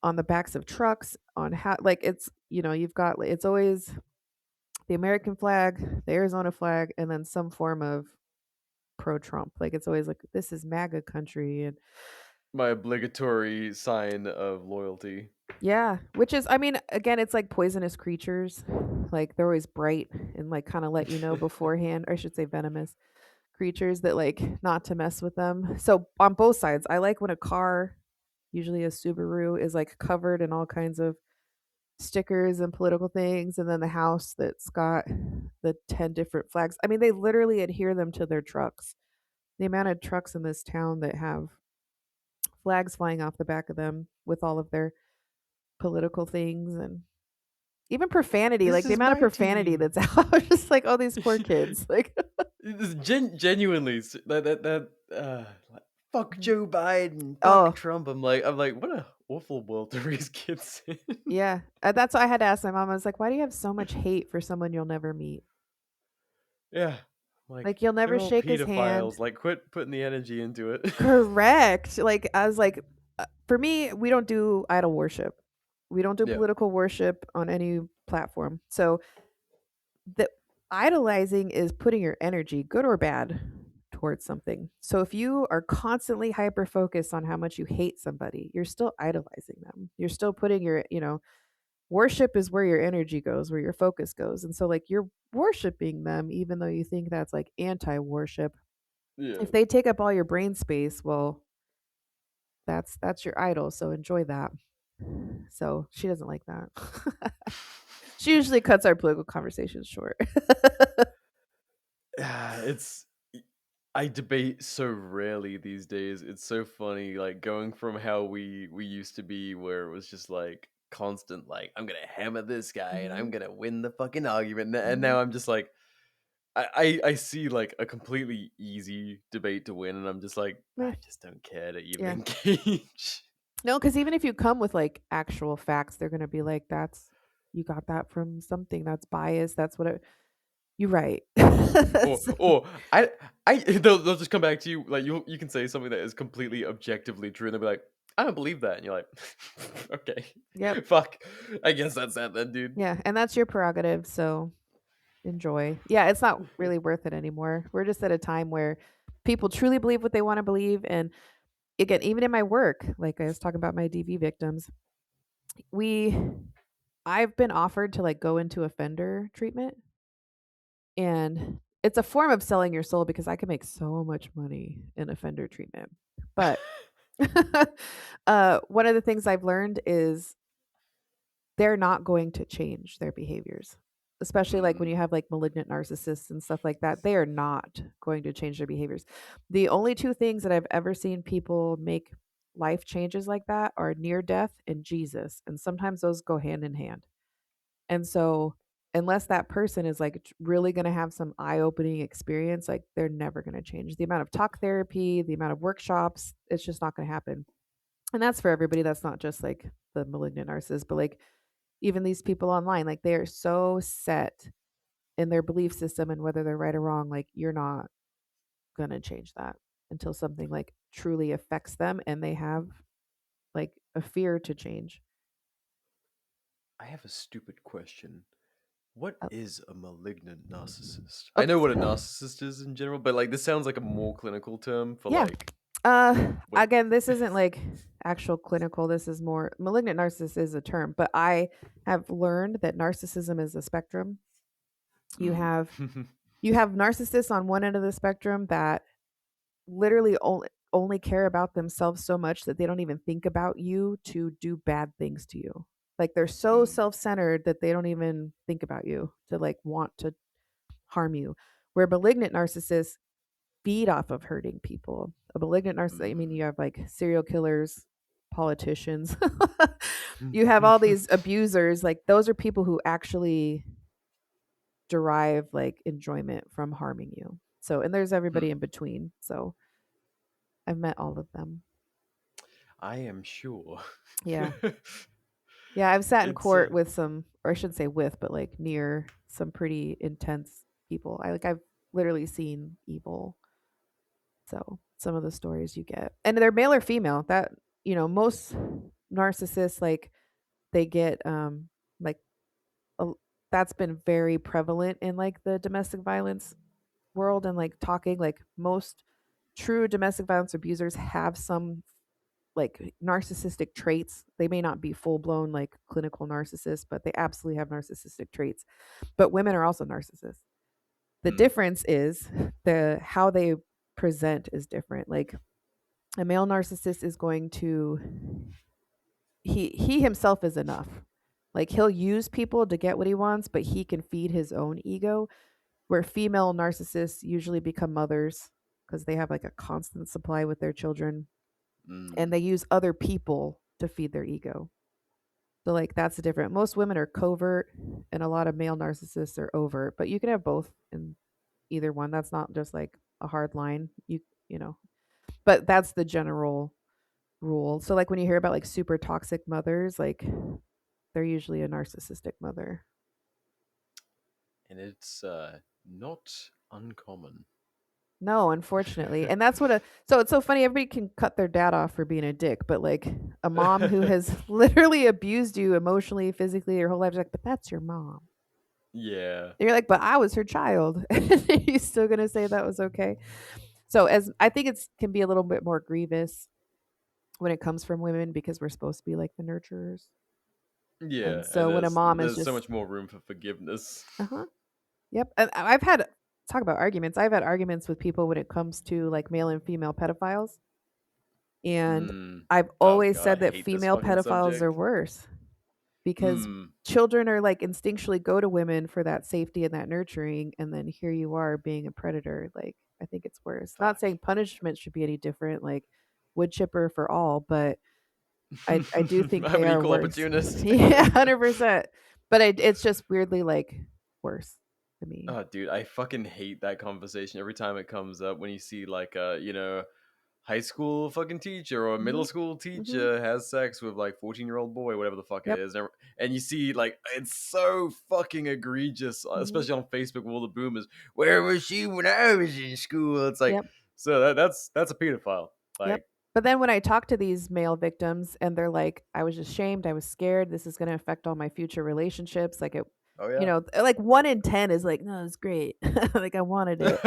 on the backs of trucks on how like it's you've got it's always the American flag, the Arizona flag, and then some form of pro Trump. Like it's always like this is MAGA country. And My obligatory sign of loyalty. yeah, which is, I mean, again, it's like poisonous creatures. Like they're always bright and like kind of let you know beforehand, or I should say venomous creatures that like not to mess with them. So on both sides, I like when a car, usually a Subaru, is like covered in all kinds of stickers and political things, and then the house that's got the 10 different flags. I mean, they literally adhere them to their trucks. The amount of trucks in this town that have flags flying off the back of them with all of their political things and even profanity, This like the is amount of my profanity team. that's out. I was just like, oh, these poor kids. Like, Genuinely like, fuck Joe Biden, fuck oh, Trump. I'm like, what a awful world to raise kids in. yeah. That's why I had to ask my mom. I was like, why do you have so much hate for someone you'll never meet? Yeah. Like, Like, you'll they're never all shake his hand. pedophiles. Like, quit putting the energy into it. Correct. Like, I was like, for me, we don't do idol worship. We don't do Yeah. political worship on any platform. So the idolizing is putting your energy, good or bad, towards something. So if you are constantly hyper focused on how much you hate somebody, you're still idolizing them. You're still putting worship is where your energy goes, where your focus goes. And so like you're worshiping them even though you think that's like anti-worship. Yeah. If they take up all your brain space, well, that's your idol, so enjoy that. So she doesn't like that. She usually cuts our political conversations short. It's I debate so rarely these days. It's so funny, like going from how we used to be, where it was just like constant, like I'm gonna hammer this guy and I'm Mhm, gonna win the fucking argument, and mhm. now I'm just like, I see like a completely easy debate to win, and I'm just like, Meh, I just don't care to even yeah. engage. No, because even if you come with like actual facts, they're gonna be like, "That's you got that from something that's biased. That's what it." You're right. So, Or I they'll just come back to you like you can say something that is completely objectively true, and they'll be like, I don't believe that, and you're like, okay, yep, fuck, I guess that's that then, dude. yeah, and that's your prerogative. So enjoy. Yeah, it's not really worth it anymore. We're just at a time where people truly believe what they want to believe, and again, even in my work, like I was talking about my DV victims, we I've been offered to like go into offender treatment, and it's a form of selling your soul because I can make so much money in offender treatment. But one of the things I've learned is they're not going to change their behaviors, especially like when Mm, you have like malignant narcissists and stuff like that. They are not going to change their behaviors. The only two things that I've ever seen people make life changes like that are near death and Jesus. And sometimes those go hand in hand. And so, unless that person is like really going to have some eye opening experience, like they're never going to change. The amount of talk therapy, the amount of workshops, it's just not going to happen. And that's for everybody. That's not just like the malignant narcissist, but like even these people online, like they are so set in their belief system and whether they're right or wrong, like you're not going to change that until something like truly affects them and they have like a fear to change. I have a stupid question. What Uh, is a malignant narcissist? I know what a okay. narcissist is in general, but like this sounds like a more clinical term for Yeah. like what. Again, this isn't like actual clinical. This is more malignant narcissist is a term, but I have learned that narcissism is a spectrum. You Mm. have you have narcissists on one end of the spectrum that literally only care about themselves so much that they don't even think about you to do bad things to you. Like they're so Mm. self-centered that they don't even think about you to like want to harm you. Where malignant narcissists feed off of hurting people. A malignant narcissist, I mean, Mm. you have like serial killers, politicians, you have all these abusers. Like, those are people who actually derive like enjoyment from harming you. So, and there's everybody in Hmm. between. So, I've met all of them. I am sure. Yeah. Yeah. I've sat in It's court with some, or I shouldn't say with, but like near some pretty intense people. I've literally seen evil. So some of the stories you get, and they're male or female. That most narcissists like they get like a, that's been very prevalent in like the domestic violence world and like talking like most true domestic violence abusers have some like narcissistic traits. They may not be full blown like clinical narcissists, but they absolutely have narcissistic traits. But women are also narcissists. The mm. difference is the how they present is different. Like a male narcissist is going to he himself is enough. Like he'll use people to get what he wants, but he can feed his own ego. Where female narcissists usually become mothers because they have like a constant supply with their children and Mm. they use other people to feed their ego. So like that's the difference. Most women are covert and a lot of male narcissists are overt, but you can have both in either one. That's not just like a hard line. You know, but that's the general rule. So like when you hear about like super toxic mothers, like they're usually a narcissistic mother. And it's not uncommon. No, unfortunately. And that's what a so it's so funny everybody can cut their dad off for being a dick, but like a mom who has literally abused you emotionally, physically your whole life is like, but that's your mom. Yeah. And you're like, but I was her child. And you're still gonna say that was okay. So as I think it's can be a little bit more grievous when it comes from women because we're supposed to be like the nurturers. Yeah, And and so when a mom is there's so just much more room for forgiveness. uh-huh. Yep. And I've had talk about arguments. I've had arguments with people when it comes to like male and female pedophiles. And Mm. I've Oh always god, I said that hate this female fucking pedophiles are subject. worse because Mm. children are like instinctually go to women for that safety and that nurturing. And then here you are being a predator. Like, I think it's worse. Not Fuck. saying punishment should be any different, like wood chipper for all, but I do think I'm they an are equal worse. opportunist. Yeah, 100%. But it's just weirdly like worse to me. Oh, dude, I fucking hate that conversation every time it comes up when you see like high school fucking teacher or middle Mhm. school Mhm. teacher has sex with like 14-year-old boy, whatever the fuck it Yep. is, and you see like it's so fucking egregious, Mhm. especially on Facebook with all the boomers. Where was she when I was in school? It's like Yep. so that's a pedophile. Yep. Like, But then when I talk to these male victims and they're like, I was ashamed, I was scared, this is going to affect all my future relationships. Like oh yeah. like 1 in 10 is like, no, it's great. Like I wanted it.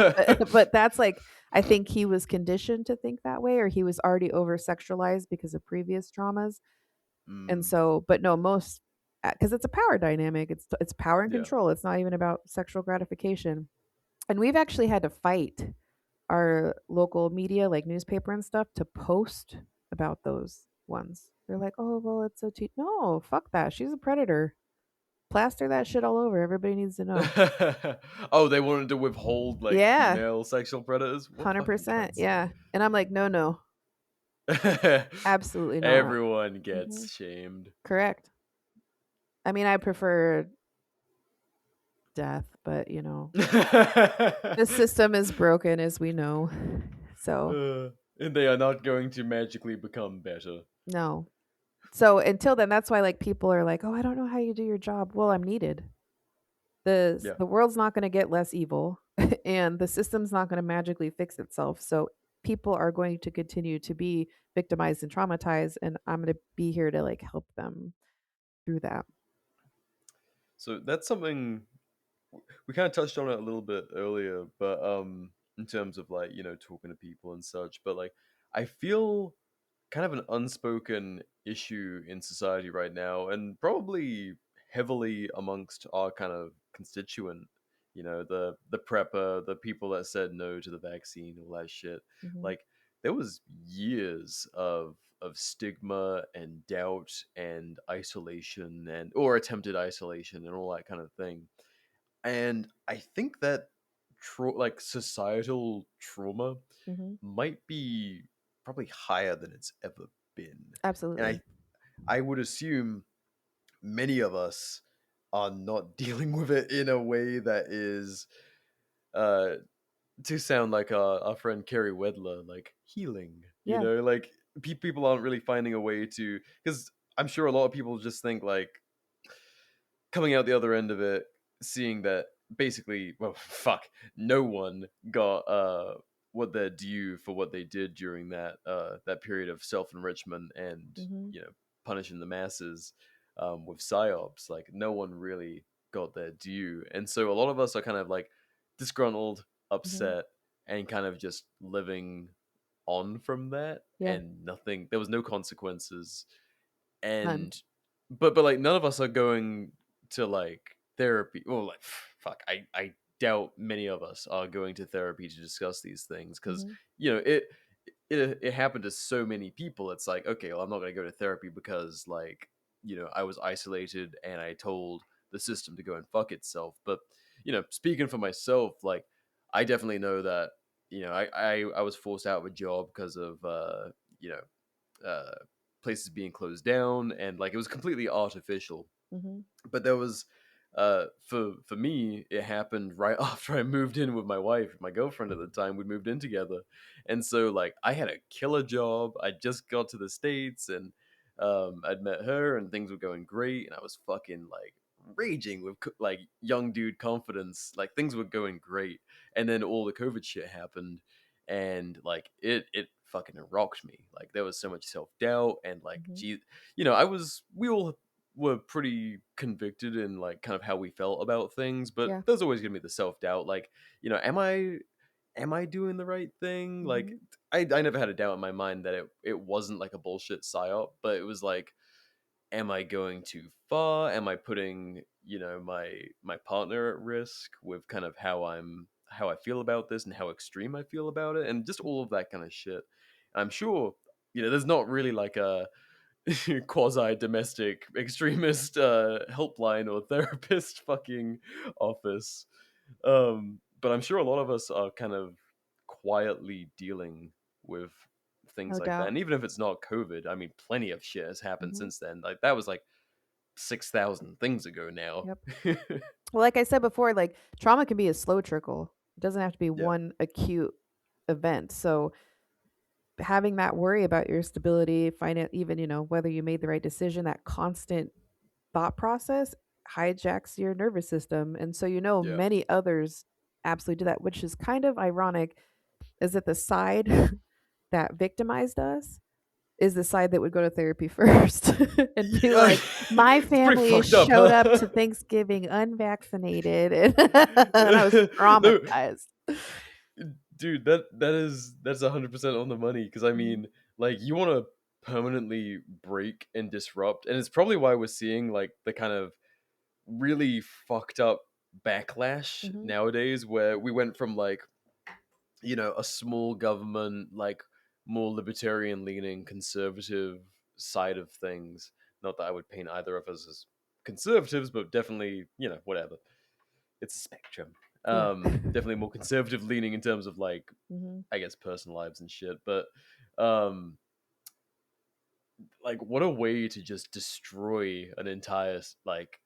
But that's like, I think he was conditioned to think that way or he was already over sexualized because of previous traumas. And Mm, so, but no, most, because it's a power dynamic, it's power and yeah. control. It's not even about sexual gratification. And we've actually had to fight our local media, like newspaper and stuff, to post about those ones. They're like, "Oh, well, it's a no, fuck that. She's a predator. Plaster that shit all over. Everybody needs to know." Oh, they wanted to withhold like Yeah, female sexual predators. What fucking 100%. cunts? Yeah, and I'm like, no, no, absolutely not. Everyone Hmm. gets shamed. Correct. I mean, I prefer death, but the system is broken, as we know. So And they are not going to magically become better. no. So until then, that's why like people are like, "Oh, I don't know how you do your job." Well, I'm needed. the Yeah. the world's not going to get less evil and the system's not going to magically fix itself, so people are going to continue to be victimized and traumatized, and I'm going to be here to like help them through that. So that's something we kind of touched on it a little bit earlier, but in terms of like talking to people and such, but like I feel kind of an unspoken issue in society right now, and probably heavily amongst our kind of constituent. The prepper, the people that said no to the vaccine, all that shit. Mhm. Like there was years of stigma and doubt and isolation and or attempted isolation and all that kind of thing. And I think that like societal trauma Mhm. might be probably higher than it's ever been. And Absolutely. I would assume many of us are not dealing with it in a way that is uh to sound like our friend Carrie Wedler, like healing, Yeah. like people aren't really finding a way to, because I'm sure a lot of people just think like coming out the other end of it, seeing that basically, well, fuck, no one got what they're due for what they did during that period of self enrichment and Mhm. punishing the masses with psyops. Like no one really got their due, and so a lot of us are kind of like disgruntled, Mhm. upset, and kind of just living on from that, Yeah. and nothing. There was no consequences, None. and but like none of us are going to like therapy. Well, like fuck, I doubt many of us are going to therapy to discuss these things, because Mhm. it happened to so many people. It's like, okay, well, I'm not going to go to therapy because like I was isolated and I told the system to go and fuck itself. But speaking for myself, like I definitely know that I was forced out of a job because of you know uh, places being closed down, and like it was completely artificial. Mhm. But there was for me, it happened right after I moved in with my wife, my girlfriend at the time. We moved in together, and so like I had a killer job. I just got to the States, and I'd met her and things were going great, and I was fucking like raging with like young dude confidence. Like things were going great, and then all the COVID shit happened, and like it fucking rocked me. Like there was so much self-doubt, and like Mhm. gee, we all were pretty convicted in like kind of how we felt about things, but Yeah. there's always gonna be the self-doubt. Like am I doing the right thing? Like Mhm. I never had a doubt in my mind that it wasn't like a bullshit psyop, but it was like, am I going too far? Am I putting my partner at risk with kind of how I feel about this and how extreme I feel about it, and just all of that kind of shit. I'm sure there's not really like a quasi domestic extremist helpline or therapist fucking office. But I'm sure a lot of us are kind of quietly dealing with things No like that. doubt. And even if it's not COVID, I mean, plenty of shit has happened Mhm. since then. Like that was like 6,000 things ago now. Yep. Well, like I said before, like trauma can be a slow trickle. It doesn't have to be Yeah, one acute event. So having that worry about your stability, find out even, whether you made the right decision, that constant thought process hijacks your nervous system. And so, yeah. many others absolutely do that, which is kind of ironic, is that the side that victimized us is the side that would go to therapy first and be Yeah, like, my it's pretty family fucked up, showed up to huh? Thanksgiving unvaccinated and I was No, traumatized. dude, that's 100% on the money. Because I Mhm. mean, like, you want to permanently break and disrupt, and it's probably why we're seeing like the kind of really fucked up backlash Mhm. nowadays, where we went from like a small government, like more libertarian leaning conservative side of things. Not that I would paint either of us as conservatives, but definitely whatever, it's a spectrum. Yeah. Definitely more conservative leaning in terms of like, Mhm. I guess, personal lives and shit. But um like what a way to just destroy an entire like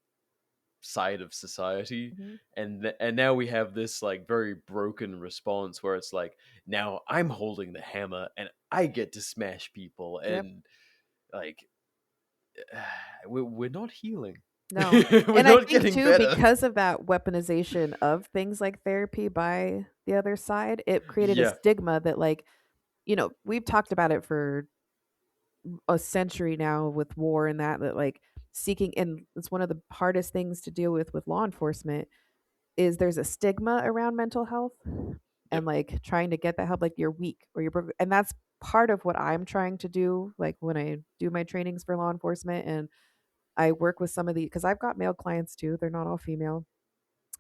side of society. Mhm. And now we have this like very broken response where it's like, now I'm holding the hammer and I get to smash people, Yep. and like we're not healing. No. We're And I not think getting too, better. because of that weaponization of things like therapy by the other side, it created a Yeah, stigma that like, we've talked about it for a century now with war and that like seeking, and it's one of the hardest things to deal with law enforcement. is there's a stigma around mental health and Yep. like trying to get that help, like you're weak or you're broken. And that's part of what I'm trying to do. Like when I do my trainings for law enforcement and I work with some of the, because I've got male clients too, they're not all female,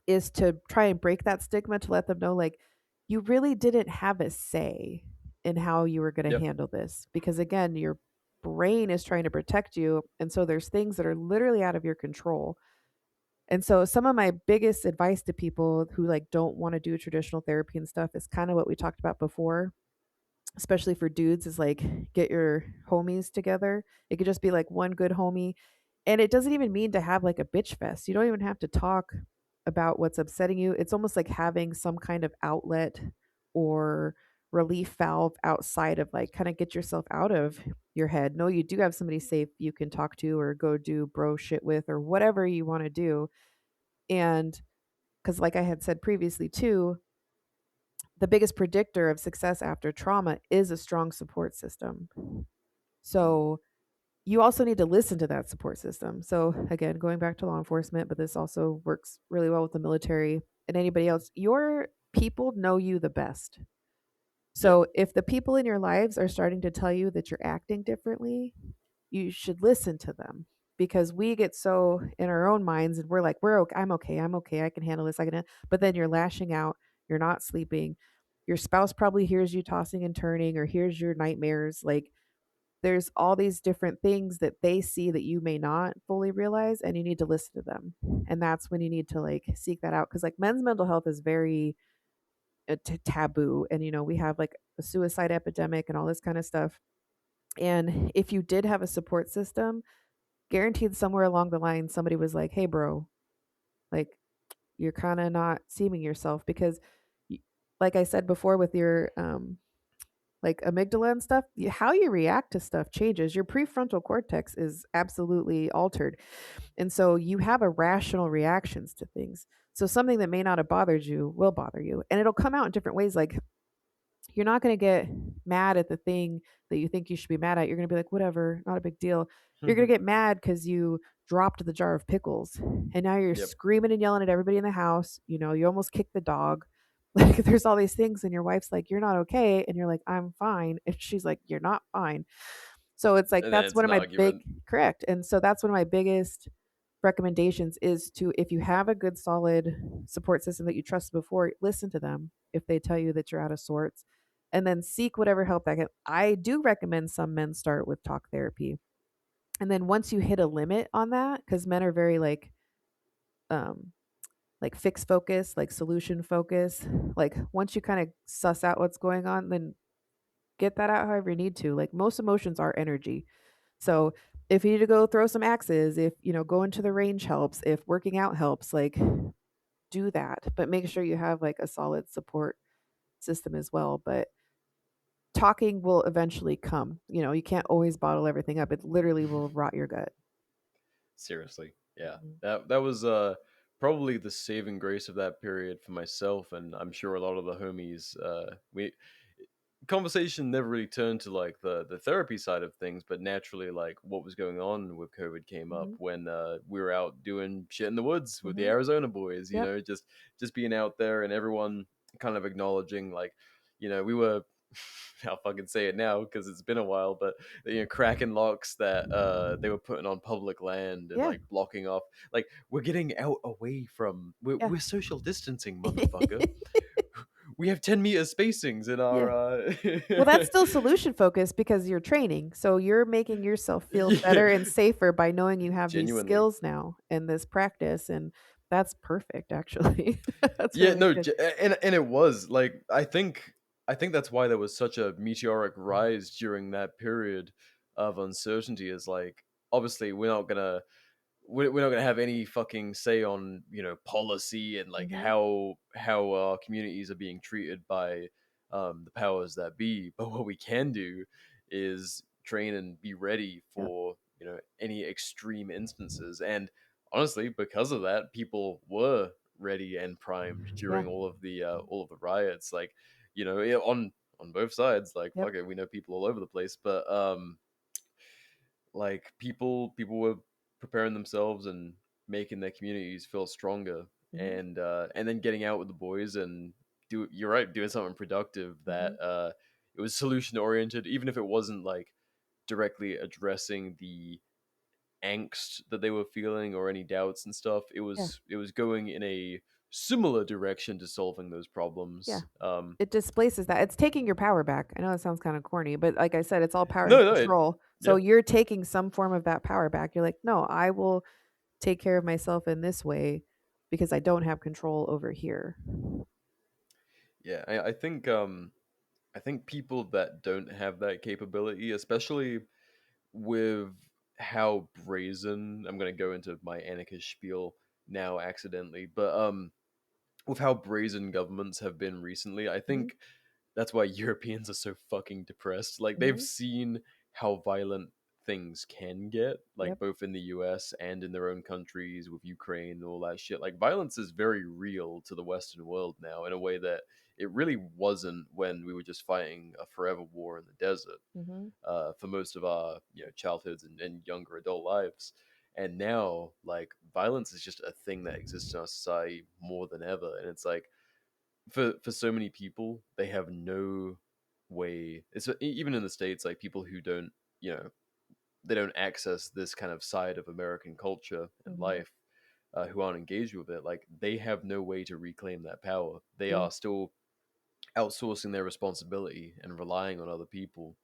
is to try and break that stigma to let them know, like, you really didn't have a say in how you were going to Yep. handle this. Because again, your brain is trying to protect you. And so there's things that are literally out of your control. And so some of my biggest advice to people who like don't want to do traditional therapy and stuff is kind of what we talked about before, especially for dudes, is like get your homies together. It could just be like one good homie. And it doesn't even mean to have like a bitch fest. You don't even have to talk about what's upsetting you. It's almost like having some kind of outlet or relief valve outside of like kind of get yourself out of your head. No, you do have somebody safe you can talk to or go do bro shit with or whatever you want to do. And because, like I had said previously, too, the biggest predictor of success after trauma is a strong support system. Mm. So, you also need to listen to that support system. So, again, going back to law enforcement, but this also works really well with the military and anybody else, your people know you the best. Yep. So, if the people in your lives are starting to tell you that you're acting differently, you should listen to them because we get so in our own minds and we're like, we're okay, I'm okay, I can handle this, I can. But then you're lashing out, you're not sleeping. Your spouse probably hears you tossing and turning or hears your nightmares. Like there's all these different things that they see that you may not fully realize, and you need to listen to them. And that's when you need to like seek that out because like men's mental health is very taboo, and we have like a suicide epidemic and all this kind of stuff. And if you did have a support system, guaranteed somewhere along the line somebody was like, "Hey bro, like you're kind of not seeming yourself," because like I said before with your like amygdala and stuff, how you react to stuff changes. Your prefrontal cortex is absolutely altered. And so you have irrational reactions to things. So something that may not have bothered you will bother you. And it'll come out in different ways. Like you're not going to get mad at the thing that you think you should be mad at. You're going to be like, whatever, not a big deal. You're going to get mad because you dropped the jar of pickles and now you're Yep. screaming and yelling at everybody in the house. You almost kicked the dog. Like there's all these things and your wife's like, you're not okay. And you're like, I'm fine. And she's like, you're not fine. So it's like, And then that's it's one an of my big, argument. correct. And so that's one of my biggest recommendations is to, if you have a good solid support system that you trust before, listen to them if they tell you that you're out of sorts and then seek whatever help that can. I do recommend some men start with talk therapy. And then once you hit a limit on that, because men are very um like fix focus, like solution focus, like once you kind of suss out what's going on, then get that out however you need to. Like most emotions are energy. So if you need to go throw some axes, if go into the range helps, if working out helps, like do that. But make sure you have like a solid support system as well. But talking will eventually come. You can't always bottle everything up. It literally will rot your gut. Seriously, yeah. Mhm. That was probably the saving grace of that period for myself, and I'm sure a lot of the homies. We conversation never really turned to like the therapy side of things, but naturally, like what was going on with COVID came up Mhm. when we were out doing shit in the woods with the Mhm. Arizona boys. Yep. Just being out there and everyone kind of acknowledging, like, we were. I'll fucking say it now because it's been a while, but cracking locks that they were putting on public land and Yeah. like blocking off. Like we're getting out away from. We're, Yeah. we're social distancing, motherfucker. We have 10-meter spacings in Yeah. our. Well, that's still solution focused because you're training. So you're making yourself feel Yeah, better and safer by knowing you have these genuinely. skills now and this practice. And that's perfect, actually. That's Yeah, really no, good. and it was like I think that's why there was such a meteoric rise during that period of uncertainty. Is like obviously we're not gonna have any fucking say on policy and like Hmm. how our communities are being treated by the powers that be. But what we can do is train and be ready Yep. for any extreme instances. And honestly, because of that, people were ready and primed Yeah. during all of the riots. Like yeah, on both sides. Like Yep. fuck it, we know people all over the place, but like people were preparing themselves and making their communities feel stronger. Mhm. and then getting out with the boys and you're right, doing something productive that Mhm. it was solution oriented, even if it wasn't like directly addressing the angst that they were feeling or any doubts and stuff. Yeah. It was going in a similar direction to solving those Yeah. problems. It displaces that. It's taking your power back. I know it sounds kind of corny, but like I said, it's all power No, and no, control. So yeah, you're taking some form of that power back. You're like, no, I will take care of myself in this way because I don't have control over here. yeah. I think people that don't have that capability, especially with how brazen, I'm gonna go into my anarchist spiel now accidentally, but with how brazen governments have been recently, I Hmm. think that's why Europeans are so fucking depressed. Like they've Hmm. seen how violent things can get, like Yep. both in the US and in their own countries with Ukraine and all that shit. Like violence is very real to the Western world now in a way that it really wasn't when we were just fighting a forever war in the desert Hmm. for most of our childhoods and younger adult lives. And now, like violence is just a thing that exists in our society more than ever. And it's like for so many people, they have no way. It's even in the states, like people who don't, you know, they don't access this kind of side of American culture and Hmm. life, who aren't engaged with it. Like they have no way to reclaim that power. They Yeah. are still outsourcing their responsibility and relying on other people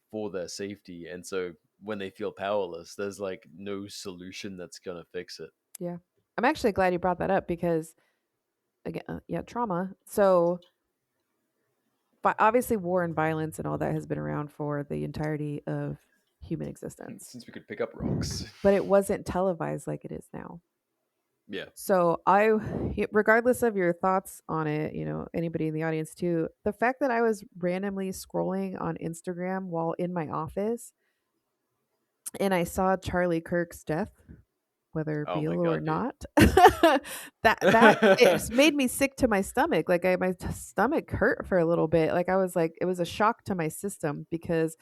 for their safety. And so when they feel powerless, there's like no solution that's gonna fix it. Yeah. I'm actually glad you brought that up because again, yeah, trauma. So obviously, war and violence and all that has been around for the entirety of human existence, Since we could pick up rocks. but it wasn't televised like it is now. Yeah. So regardless of your thoughts on it, anybody in the audience too, the fact that I was randomly scrolling on Instagram while in my office and I saw Charlie Kirk's death, whether Oh my real or god, dude. not, that it made me sick to my stomach. Like my stomach hurt for a little bit. Like I was like, it was a shock to my system because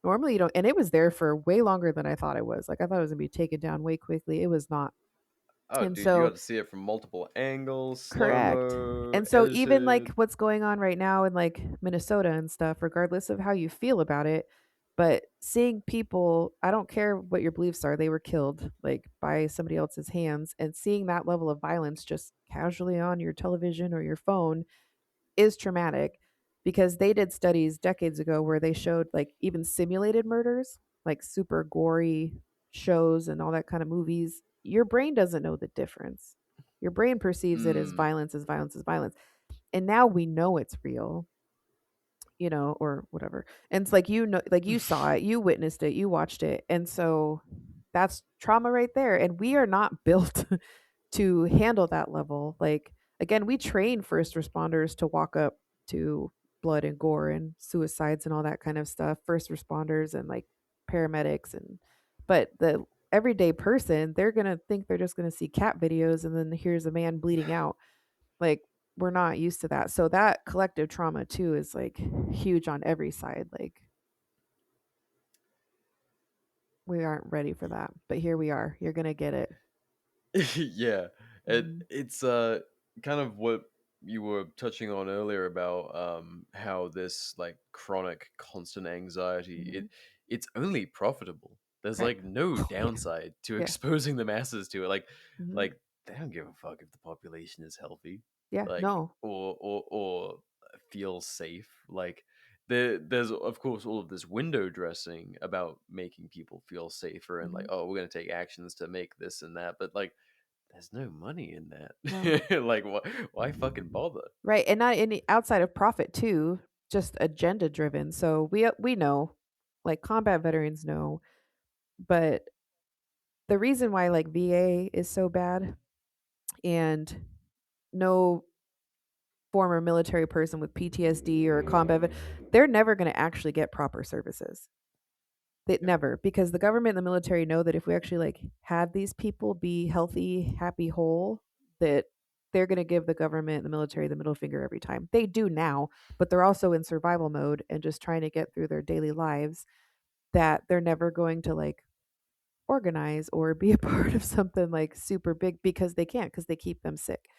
normally you don't, and it was there for way longer than I thought it was. Like I thought it was gonna be taken down way quickly. It was not. Oh, And dude, you so got to see it from multiple angles, slow correct. mo, And so even like edited. what's going on right now in like Minnesota and stuff, regardless of how you feel about it, but seeing people, I don't care what your beliefs are, they were killed like by somebody else's hands, and seeing that level of violence just casually on your television or your phone is traumatic because they did studies decades ago where they showed like even simulated murders, like super gory shows and all that kind of movies. Your brain doesn't know the difference. Your brain perceives it as Mm. violence, as violence, as violence. And now we know it's real, or whatever. And it's like, like you saw it, you witnessed it, you watched it. And so that's trauma right there. And we are not built to handle that level. Like, again, we train first responders to walk up to blood and gore and suicides and all that kind of stuff, first responders and like paramedics. But the everyday person, they're going to think they're just going to see cat videos and then here's a man bleeding out. Like, we're not used to that. So that collective trauma too is like huge on every side. Like, we aren't ready for that, but here we are. You're going to get it. Yeah, Mhm. it's kind of what you were touching on earlier about how this like chronic constant anxiety, Mhm. it's only profitable. There's Correct. like no Oh, yeah. downside to Yeah. exposing the masses to it. Mhm. Like they don't give a fuck if the population is healthy, Yeah. like No. or feels safe. Like there's of course all of this window dressing about making people feel safer and like, Mhm. oh, we're gonna take actions to make this and that, but like there's no money in No. that. Like why fucking bother? Right, and not any outside of profit too, just agenda driven. So we know, like combat veterans know, but the reason why like VA is so bad and no former military person with PTSD or they're never going to actually get proper services. They Yeah. never, because the government and the military know that if we actually like had these people be healthy, happy, whole, that they're going to give the government and the military the middle finger every time. They do now, but they're also in survival mode and just trying to get through their daily lives, that they're never going to like organize or be a part of something like super big because they can't, because they keep them sick.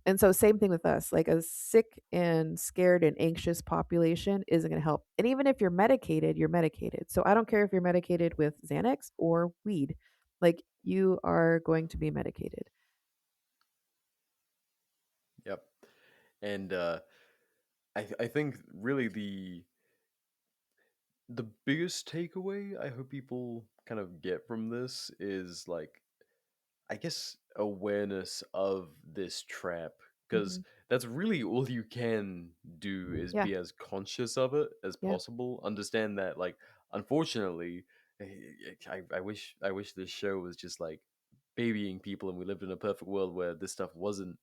And so same thing with us. Like a sick and scared and anxious population isn't going to help. And even if you're medicated, you're medicated. So I don't care if you're medicated with Xanax or weed. Like you are going to be medicated. Yep. And I think really the biggest takeaway I hope people kind of get from this is like, I guess, awareness of this trap, because Mhm. that's really all you can do is Yeah. be as conscious of it as Yeah. possible. Understand that, like, unfortunately, I wish this show was just like babying people and we lived in a perfect world where this stuff wasn't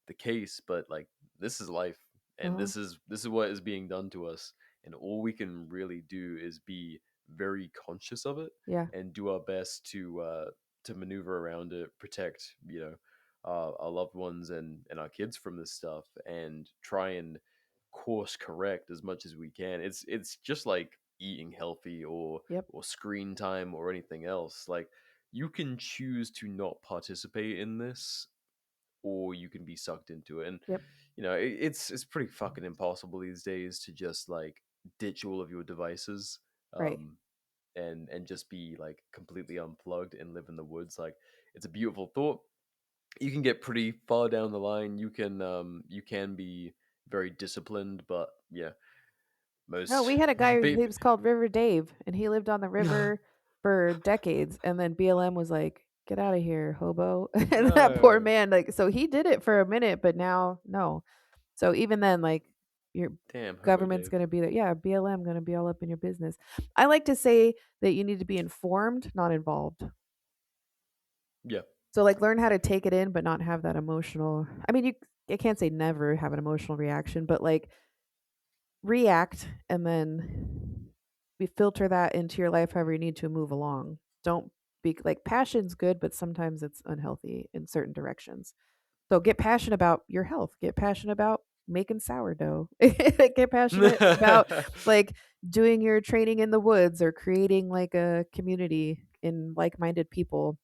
the case. But like, this is life, and Uh-huh. this is what is being done to us, and all we can really do is be very conscious of it Yeah. and do our best to maneuver around it, protect, our loved ones and our kids from this stuff, and try and course correct as much as we can. It's just like eating healthy Yep. or screen time or anything else. Like, you can choose to not participate in this, or you can be sucked into it. And Yep. it's pretty fucking impossible these days to just like ditch all of your devices. Right. Um, and just be like completely unplugged and live in the woods. Like, it's a beautiful thought. You can get pretty far down the line. You can be very disciplined, but yeah, No, most we had a guy, he babe. was called River Dave, and he lived on the river for decades. And then BLM was like, "Get out of here, hobo!" And that poor No, man, like, so he did it for a minute, but now no. So even then, like, your damn hobo government's Dave. gonna be like, yeah, BLM gonna be all up in your business. I like to say that you need to be informed, not involved. Yeah, So like learn how to take it in, but not have that emotional. I mean, I can't say never have an emotional reaction, but like react and then we filter that into your life however you need to move along. Don't be like passion's good, but sometimes it's unhealthy in certain directions. So get passionate about your health. Get passionate about making sourdough. Get passionate about like doing your training in the woods or creating like a community in like-minded people.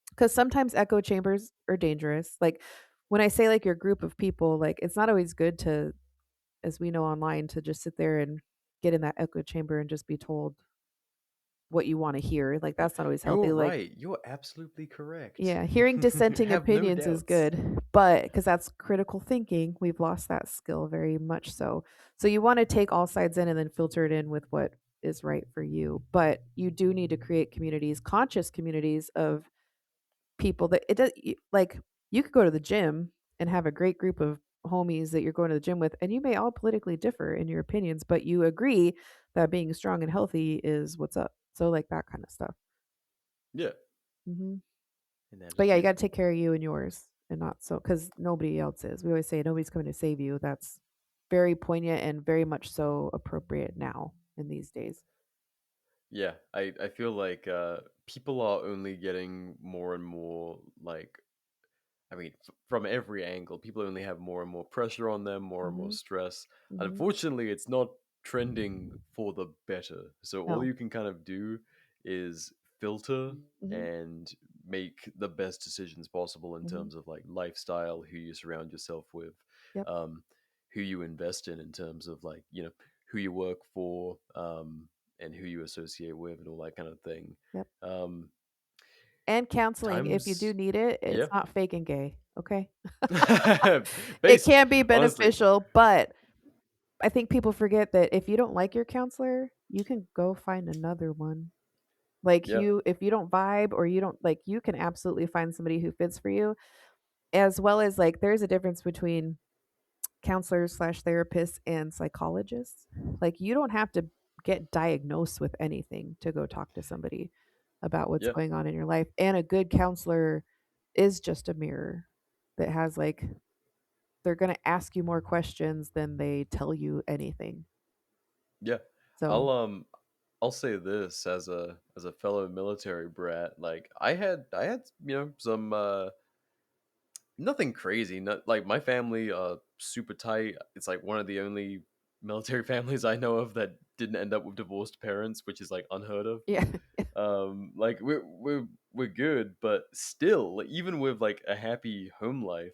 Because sometimes echo chambers are dangerous. Like when I say like your group of people, like it's not always good to, as we know online, to just sit there and get in that echo chamber and just be told what you want to hear. Like no, that's not always you're healthy. Like, right. You're absolutely correct. yeah, hearing dissenting Have no opinions is doubts. good, but because that's critical thinking, we've lost that skill very much so. So you want to take all sides in and then filter it in with what is right for you. But you do need to create communities, conscious communities of people that it does like you could go to the gym and have a great group of homies that you're going to the gym with, and you may all politically differ in your opinions, but you agree that being strong and healthy is what's up. So like that kind of stuff. Yeah, hmm and that But is yeah, you got to beautiful. take care of you and yours, and not so because nobody else is. We always say nobody's coming to save you. That's very poignant and very much so appropriate now in these days. Yeah, I feel like people are only getting more and more like, I mean, from every angle, people only have more and more pressure on them, more and more hmm stress. hmm Unfortunately, it's not trending for the better. So all No. you can kind of do is filter hmm and make the best decisions possible in hmm terms of like lifestyle, who you surround yourself with, Yep. um, who you invest in terms of like, who you work for, and who you associate with, and all that kind of thing. Yep. Um, And counseling, if you do times, need it, it's yeah. not fake and gay, okay? It Base can be honestly, beneficial, but I think people forget that if you don't like your counselor, you can go find another one. Like yeah, you if you don't vibe or you don't like you can absolutely find somebody who fits for you, as well as like there's a difference between counselors slash therapists and psychologists. Like you don't have to get diagnosed with anything to go talk to somebody about what's yeah, going on in your life. And a good counselor is just a mirror that has like they're going to ask you more questions than they tell you anything. yeah. So, I'll say this as a fellow military brat. Like, I had some nothing crazy. Not like, my family super tight. It's like one of the only military families I know of that didn't end up with divorced parents, which is like unheard of. Yeah. Like we're good, but still, like, even with like a happy home life,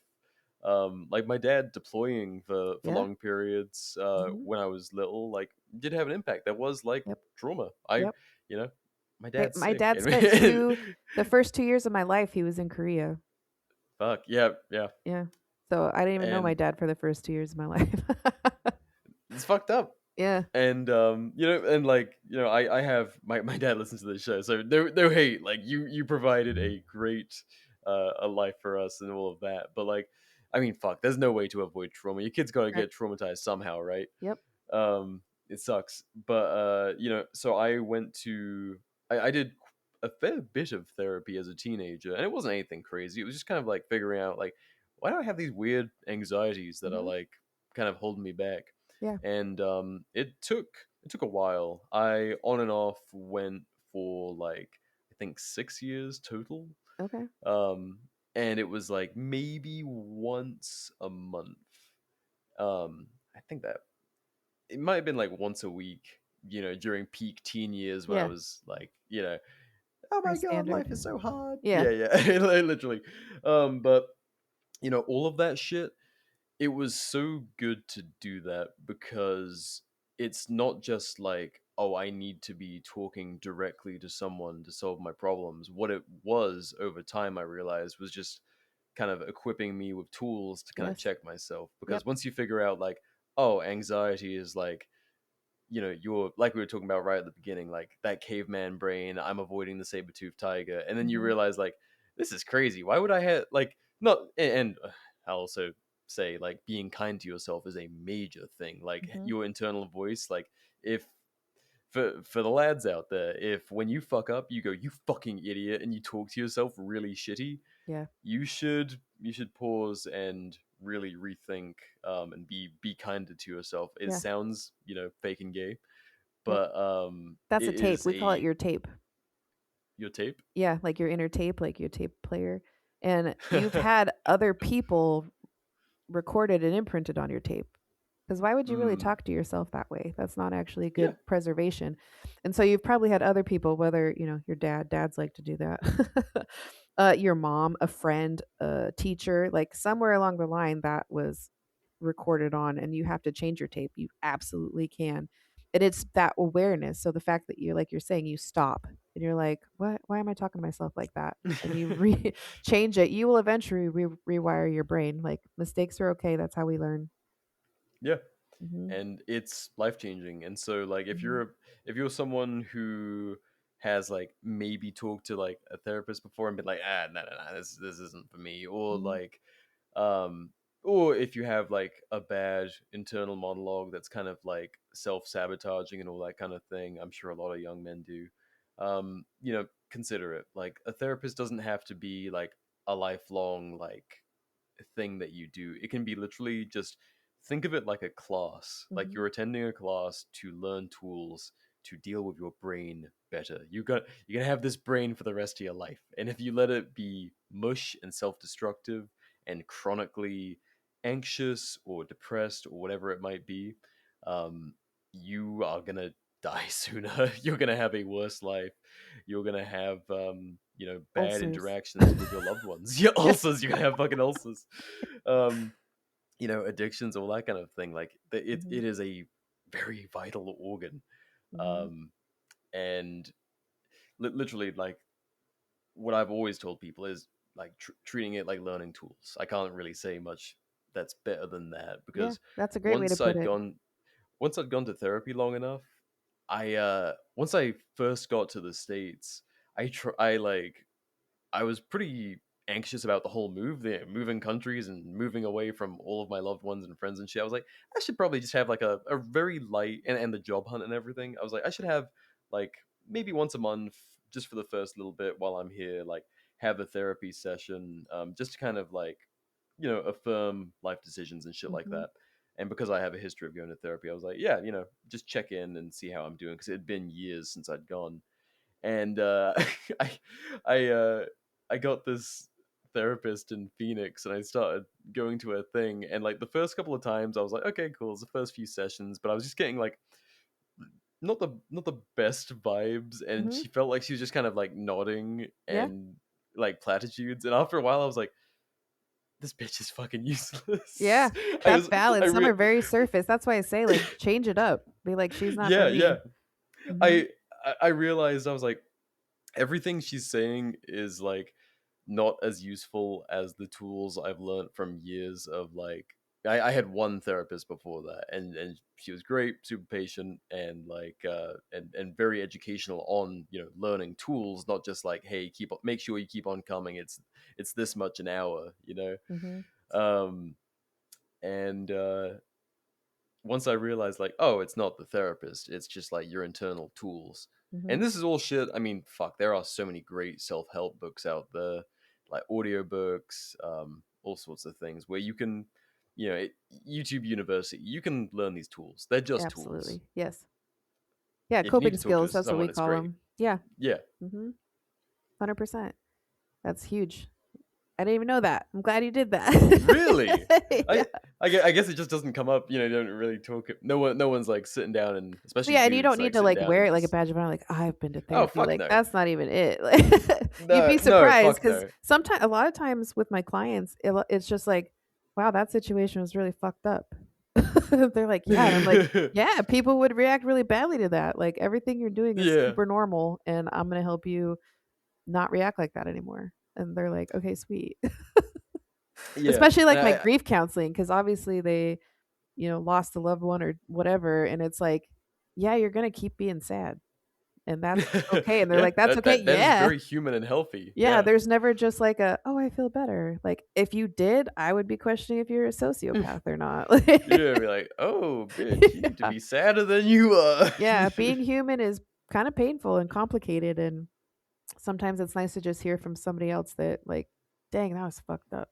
like my dad deploying for Yeah. long periods Mhm. when I was little, like did have an impact. That was like Yep. trauma. Yep. You know, my Hey, dad's my sick, dad and, spent and the first 2 years of my life, he was in Korea. fuck yeah, yeah, Yeah. So I didn't even know my and dad for the first 2 years of my life. it's fucked up. Yeah. And and like I have my dad listens to this show, so no hate, like you provided a great a life for us and all of that, but like I mean fuck, there's no way to avoid trauma. Your kid's got to Right. get traumatized somehow, right? Yep. It sucks, but so I went to I did a fair bit of therapy as a teenager, and it wasn't anything crazy. It was just kind of like figuring out like, why do I have these weird anxieties that are Mhm. like kind of holding me back? Yeah. And it took a while. I on and off went for like I think 6 years total. Okay. um and it was like maybe once a month. I think that it might have been like once a week, during peak teen years when I Yeah. was like, oh my Pretty god, standard. life is so hard. Yeah. Yeah, yeah. Literally. But all of that shit, it was so good to do that because it's not just like, oh, I need to be talking directly to someone to solve my problems. What it was over time, I realized, was just kind of equipping me with tools to kind of Yes. check myself. Yep. Because once you figure out, like, oh, anxiety is like, you're like we were talking about right at the beginning, like that caveman brain, I'm avoiding the saber-toothed tiger. And then you Mhm. realize, like, this is crazy. Why would I have, like, not, and I'll also say, like, being kind to yourself is a major thing. Like, Mhm. your internal voice, like, if, for the lads out there, if when you fuck up, you go, you fucking idiot, and you talk to yourself really shitty, Yeah. you should pause and really rethink, and be kinder to yourself. It Yeah. sounds, fake and gay, Yep. but That's a it tape. is We call it a your tape. your tape. Yeah, like your inner tape, like your tape player. And you've had other people recorded and imprinted on your tape. Because why would you really Mm, talk to yourself that way? That's not actually yeah. good preservation. And so you've probably had other people, whether, your dads like to do that, your mom, a friend, a teacher, like somewhere along the line that was recorded on, and you have to change your tape. You absolutely can. And it's that awareness. So the fact that like you're saying, you stop and you're like, what? Why am I talking to myself like that? And you change it, you will eventually rewire your brain. Like mistakes are okay. That's how we learn. Yeah, Mhm. and it's life changing. And so, like, if Mhm. you're someone who has like maybe talked to like a therapist before and been like, no, no, no, this isn't for me, or Mhm. like, um or if you have like a bad internal monologue that's kind of like self-sabotaging and all that kind of thing, I'm sure a lot of young men do. Consider it. Like, a therapist doesn't have to be like a lifelong like thing that you do. It can be literally just, think of it like a class. Like, Mhm. you're attending a class to learn tools to deal with your brain better. You're gonna have this brain for the rest of your life. And if you let it be mush and self-destructive and chronically anxious or depressed or whatever it might be, you are gonna die sooner. You're gonna have a worse life. You're gonna have bad Ulcers. interactions with your loved ones. Your Yeah. ulcers. You're gonna have fucking ulcers. Um, Addictions, all that kind of thing. Like, Mhm. it is a very vital organ. Mhm. Um, and literally, like, what I've always told people is like treating it like learning tools. I can't really say much that's better than that, Yeah, because that's a great way to once put I'd it. gone once I'd gone to therapy long enough, once I first got to the States, I was pretty anxious about the whole move there, moving countries and moving away from all of my loved ones and friends and shit. I was like, I should probably just have like a very light, and the job hunt and everything. I was like, I should have like maybe once a month, just for the first little bit while I'm here, like have a therapy session, just to kind of like, affirm life decisions and shit like Mhm. that. And because I have a history of going to therapy, I was like, yeah, just check in and see how I'm doing, because it had been years since I'd gone. And I I uh I got this therapist in Phoenix, and I started going to her thing. And like the first couple of times, I was like, okay, cool. It's the first few sessions, but I was just getting like not the best vibes, and Mhm. she felt like she was just kind of like nodding Yeah. and like platitudes. And after a while, I was like, this bitch is fucking Yeah. useless. I That's was, I valid. Some re- are very surface. That's why I say, like, change it up. Be like, she's not for yeah, yeah. me. Mhm. I I realized I was like, everything she's saying is like not as useful as the tools I've learned from years of like I had one therapist before that, and she was great, super patient, and like and very educational on learning tools, not just like, hey, make sure you keep on coming, it's this much an hour, Mhm. um and once I realized, like, oh, it's not the therapist, it's just like your internal tools. And Mhm. this is all shit. I mean, fuck, there are so many great self help books out there, like audiobooks, all sorts of things where you can, YouTube University, you can learn these tools. They're just tools. Absolutely. Yes. Yeah, If you need coping to talk to skills, that's what we someone, it's call great. them. Yeah. Yeah. Mhm. 100%. That's huge. I didn't even know that. I'm glad you did Really? that. Yeah. I guess it just doesn't come up. You don't really talk. No one's like sitting down, and especially Yeah, and you don't dudes need like to sitting like down wear and it like a just, badge of honor. Like I've been to oh therapy. fuck Like no, that's not even it. Like you'd no, be no, surprised fuck because no. sometimes, a lot of times with my clients, it's just like, wow, that situation was really fucked up. They're like, yeah, and I'm like, yeah, people would react really badly to that. Like everything you're doing is Yeah, super normal, and I'm gonna help you not react like that anymore. And they're like, okay, sweet. yeah, Especially and like my grief counseling, because obviously they lost a loved one or whatever. And it's like, yeah, you're going to keep being sad. And that's okay. And they're yeah, like, that's that okay. that that is Yeah. very human and healthy. Yeah. Yeah, There's never just like oh, I feel better. Like if you did, I would be questioning if you're a sociopath or not. yeah, be like, oh, bitch, you need to Yeah. be sadder than you are. Yeah. Being human is kind of painful and complicated. And sometimes it's nice to just hear from somebody else that, like, dang, that was fucked up.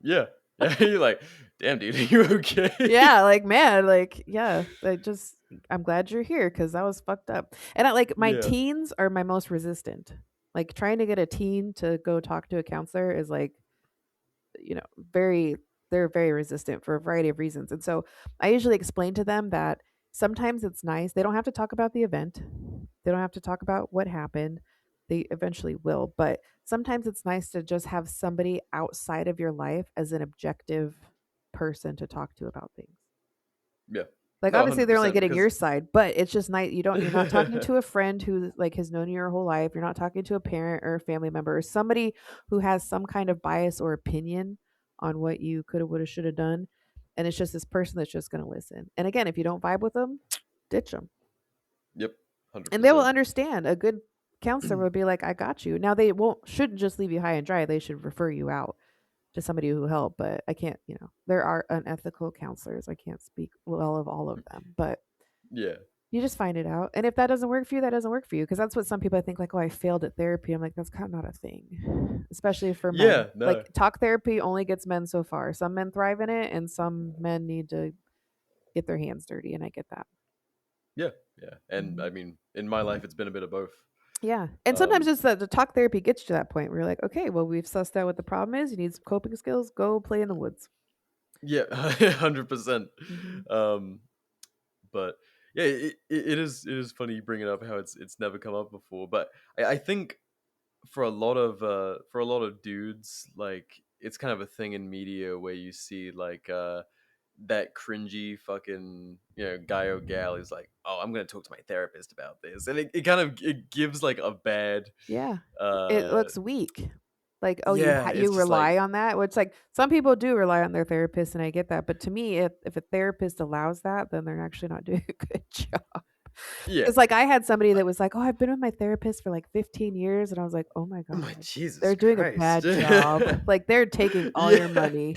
Yeah, yeah, you're like, damn, dude, are you okay? Yeah, like, man, like, yeah, I'm glad you're here because that was fucked up. And I like my Yeah, teens are my most resistant. Like trying to get a teen to go talk to a counselor is like, very they're very resistant for a variety of reasons. And so I usually explain to them that sometimes it's nice. They don't have to talk about the event. They don't have to talk about what happened. They eventually will, but sometimes it's nice to just have somebody outside of your life as an objective person to talk to about things. yeah, Like, no, obviously, hundred they're only percent, getting because your side, but it's just nice. You're not talking to a friend who, like, has known you your whole life. You're not talking to a parent or a family member or somebody who has some kind of bias or opinion on what you coulda, woulda, shoulda done, and it's just this person that's just gonna listen. And again, if you don't vibe with them, ditch them, yep, hundred and they will percent. understand. A good counselor would be like, "I got you." Now, they won't shouldn't just leave you high and dry. They should refer you out to somebody who help, but I can't, there are unethical counselors. I can't speak well of all of them, but Yeah, you just find it out. And if that doesn't work for you, that doesn't work for you. Because that's what some people, I think, like, oh, I failed at therapy. I'm like, that's kind of not a thing, especially for men. yeah, no, Like, talk therapy only gets men so far. Some men thrive in it, and some men need to get their hands dirty. And I get that. yeah, yeah. And I Mhm. mean, in my life, it's been a bit of both. Yeah. And sometimes Um, just the talk therapy gets you to that point where you're like, okay, well, we've sussed out what the problem is. You need some coping skills. Go play in the woods. yeah, 100%. Hmm. Um, but yeah, it is funny you bring it up how it's never come up before. But I think for a lot of dudes, like it's kind of a thing in media where you see like that cringy fucking guy or gal is like, oh, I'm gonna talk to my therapist about this, and it kind of it gives like a bad Yeah. It uh looks weak. Like, oh, yeah, you it's just like rely on that? Which, like, some people do rely on their therapist, and I get that. But to me, if a therapist allows that, then they're actually not doing a good job. yeah. It's like I had somebody that was like, "Oh, I've been with my therapist for like 15 years," and I was like, "Oh my Oh my god, Jesus they're doing a Christ. bad job. Like they're taking all your Yeah. money.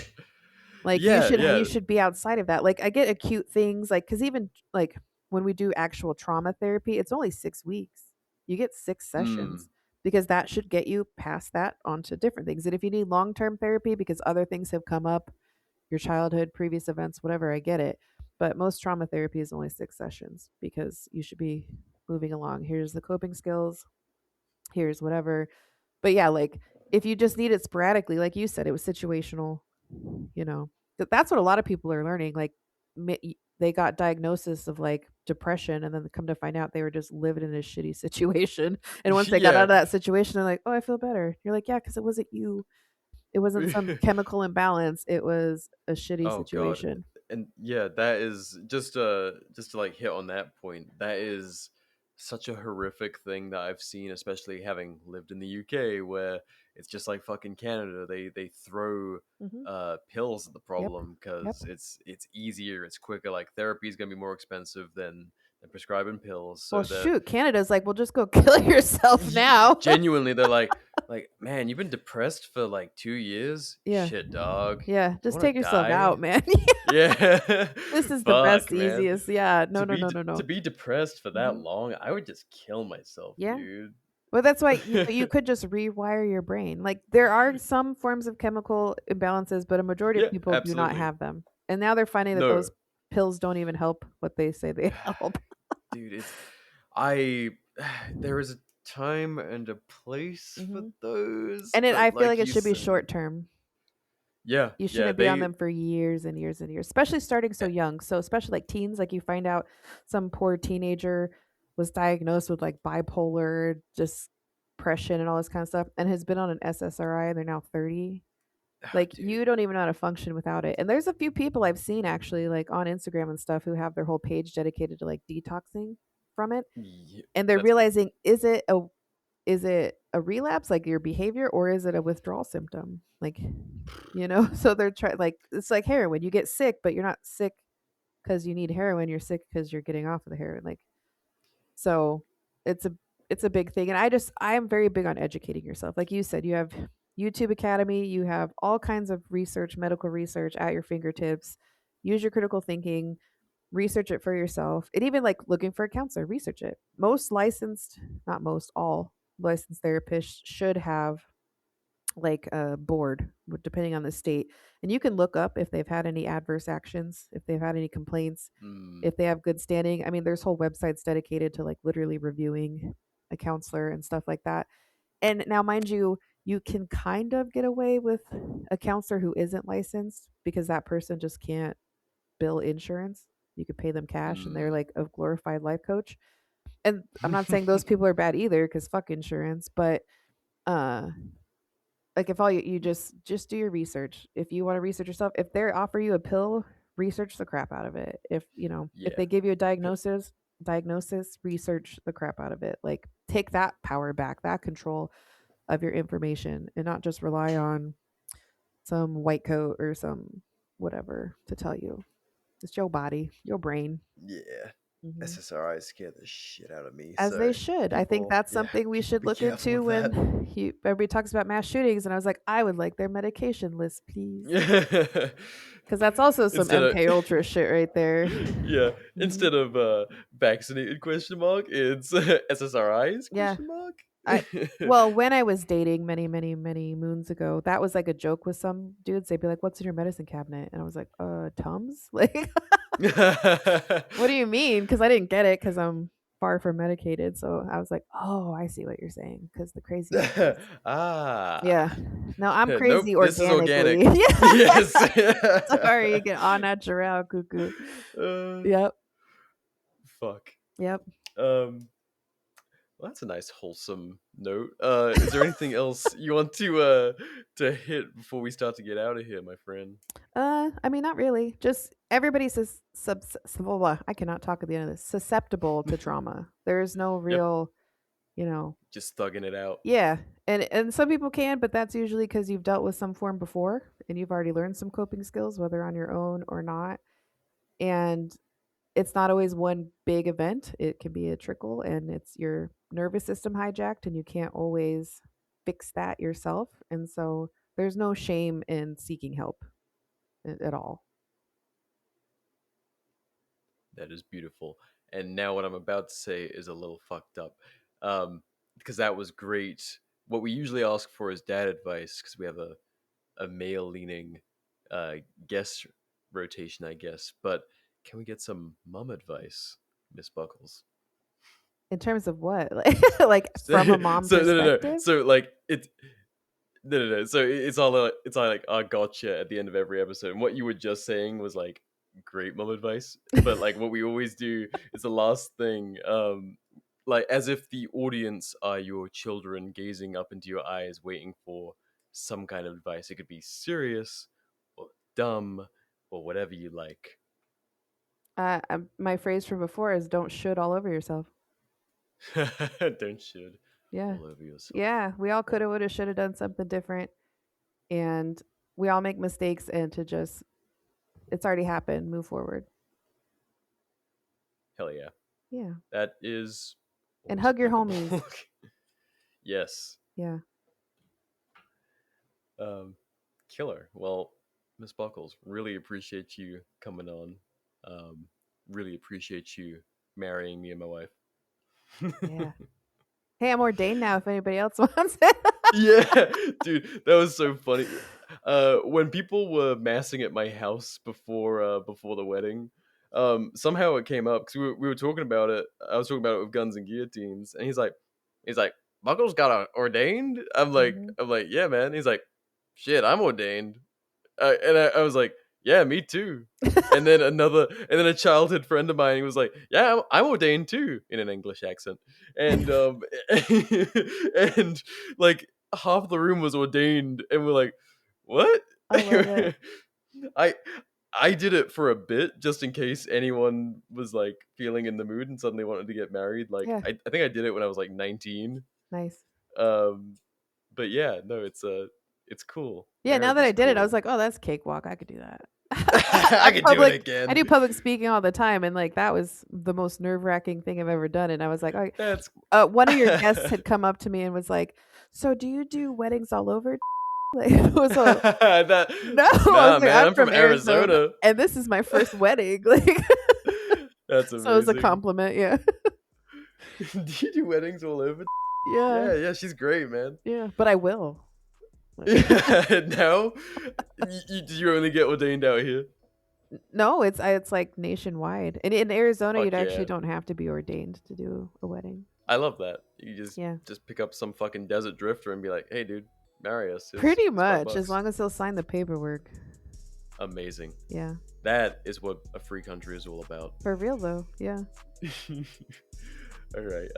Like Yeah, you yeah. should be outside of that." Like I get acute things, like because even like when we do actual trauma therapy, it's only 6 weeks. You get 6 sessions Mm. because that should get you past that onto different things. And if you need long term therapy because other things have come up, your childhood, previous events, whatever, I get it. But most trauma therapy is only 6 sessions because you should be moving along. Here's the coping skills. Here's whatever. But yeah, like if you just need it sporadically, like you said, it was situational, you know. That's what a lot of people are learning. Like they got diagnosis of like depression, and then come to find out they were just living in a shitty situation. And once they got out Yeah. of that situation, they're like, "Oh, I feel better." You're like, "Yeah, because it wasn't you. It wasn't some chemical imbalance. It was a shitty Oh god. situation." And yeah, that is just to like hit on that point. That is such a horrific thing that I've seen, especially having lived in the UK, where it's just like fucking Canada. They throw Hmm. pills at the Yep. problem Yep. because it's easier, it's quicker. Like therapy is gonna be more expensive than prescribing pills. Well, So they're shoot, Canada's like, "Well, just go kill yourself now." genuinely they're like, man, you've been depressed for like 2 years. Yeah. Shit, dog. Yeah, You just want take to yourself out, die? man. Yeah. This is the Fuck, best, man. easiest. Yeah. No, To no, be no, no, to no. be depressed for that Hmm. long, I would just kill myself, Yeah. dude. Well, that's why you could just rewire your brain. Like there are some forms of chemical imbalances, but a majority of Yeah, people do not absolutely. have them. And now they're finding that those No. pills don't even help what they say they help. Dude, it's I there is a time and a place for Hmm. those, And I but feel like like it you should be said, short term. yeah, You yeah, shouldn't be on they them for years and years and years, especially starting so young. So especially like teens, like you find out some poor teenager was diagnosed with like bipolar, just depression and all this kind of stuff, and has been on an SSRI, and they're now 30. ah, Like dude. you don't even know how to function without it. And there's a few people I've seen actually like on Instagram and stuff who have their whole page dedicated to like detoxing from it. Yeah, And they're that's beautiful. realizing, is it a relapse, like your behavior, or is it a withdrawal symptom? Like, so they're trying, like, it's like heroin. You get sick, but you're not sick because you need heroin. You're sick because you're getting off of the heroin. Like, so it's a it's a big thing. And I am very big on educating yourself. Like you said, you have YouTube Academy, you have all kinds of research, medical research at your fingertips. Use your critical thinking, research it for yourself. And even like looking for a counselor, research it. Most licensed, not most, all licensed therapists should have like a board depending on the state, and you can look up if they've had any adverse actions, if they've had any complaints, Mm, if they have good standing. I mean, there's whole websites dedicated to like literally reviewing a counselor and stuff like that. And now mind you, you can kind of get away with a counselor who isn't licensed because that person just can't bill insurance. You could pay them cash and they're mm. like a glorified life coach. And I'm not saying those people are bad either, because fuck insurance, but uh like if all you just do your research. If you want to research yourself, if they offer you a pill, research the crap out of it. If Yeah. they give you a diagnosis, research the crap out of it. Like take that power back, that control of your information, and not just rely on some white coat or some whatever to tell you. It's your body, your brain. Yeah. Hmm. SSRIs scare the shit out of me. As they So should. I think people, that's yeah, something we people should be look careful into with that. when everybody talks about mass shootings. And I was like, I would like their medication list, please. Yeah. Because that's also some Instead of MK Ultra shit right there. yeah, Hmm. instead of vaccinated question mark, it's SSRIs Yeah. question mark. I Well, when I was dating many, many, many moons ago, that was like a joke with some dudes. They'd be like, "What's in your medicine cabinet?" And I was like, Tums." Like, what do you mean? Because I didn't get it because I'm far from medicated. So I was like, "Oh, I see what you're saying." Because the crazy part is, Ah, yeah. No, I'm nope, crazy this is organically. organic. Yeah. Yes. Sorry, you get all natural, cuckoo. uh, Yep. fuck. Yep. Um, well, that's a nice wholesome note. Is there anything else you want to hit before we start to get out of here, my friend? I mean, not really. Just everybody's I cannot talk at the end of this. Susceptible to trauma. There's no Yep, real, you know, just thugging it out. yeah. And some people can, but that's usually because you've dealt with some form before and you've already learned some coping skills, whether on your own or not. And it's not always one big event. It can be a trickle, and it's your nervous system hijacked, and you can't always fix that yourself. And so there's no shame in seeking help at all. That is beautiful. And now what I'm about to say is a little fucked up. Because that was great. What we usually ask for is dad advice because we have a male leaning guest rotation, I guess. But can we get some mom advice, Miss Buckles? In terms of what? Like, like So, from a mom so no, no, no. perspective? So like it. No. So it's all like our gotcha at the end of every episode. And what you were just saying was like great mom advice. But like what we always do is the last thing, like as if the audience are your children gazing up into your eyes, waiting for some kind of advice. It could be serious or dumb or whatever you like. My phrase from before is "Don't should all over yourself." Don't should Yeah, all over yourself. yeah. We all coulda, woulda, shoulda done something different, and we all make mistakes. And to just, it's already happened. Move forward. Hell yeah. Yeah, That is and always hug your applicable. homies. Yes. Yeah. Killer. Well, Miss Buckles, really appreciate you coming on. Really appreciate you marrying me and my wife. Yeah. Hey, I'm ordained now. If anybody else wants it. Yeah, dude, that was so funny. When people were massing at my house before the wedding, somehow it came up because we were talking about it. I was talking about it with Guns and Guillotines, and he's like, Buckles got ordained. Mhm. I'm like, yeah, man. He's like, shit, I'm ordained. I was like, yeah, me too. And then a childhood friend of mine was like, yeah, I'm ordained too, in an English accent. And and like half the room was ordained, and we're like, what? I love it. I I did it for a bit, just in case anyone was like feeling in the mood and suddenly wanted to get married. Like Yeah. I think I did it when I was like 19. Nice. Um, but yeah, no, it's cool. Yeah, now Marriage that is I did it, I was cool. like, "Oh, that's cakewalk. I could do that." I could do it again. I do public speaking all the time, and like that was the most nerve-wracking thing I've ever done. And I was like, That's one of your guests had come up to me and was like, "So, do you do weddings all over?" Like, it was no. I was nah, like, man. "I'm I'm from Arizona. and this is my first wedding." Like, That's so it was a amazing. compliment. Yeah, Do you do weddings all over? yeah, Yeah. She's great, man. yeah. But I will. Now, did you only get ordained out here? No, it's like nationwide, and in Arizona, Fuck you'd yeah. actually don't have to be ordained to do a wedding. I love that. You Yeah. just pick up some fucking desert drifter and be like, hey, dude, marry us. Pretty Here's much, $5. as long as he'll sign the paperwork. Amazing. Yeah. That is what a free country is all about. For real though. Yeah. All right.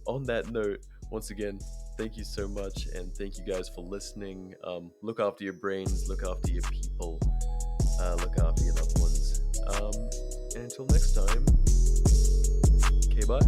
On that note, once again, thank you so much, and thank you guys for listening. Look after your brains, look after your people, look after your loved ones. And until next time, okay, bye.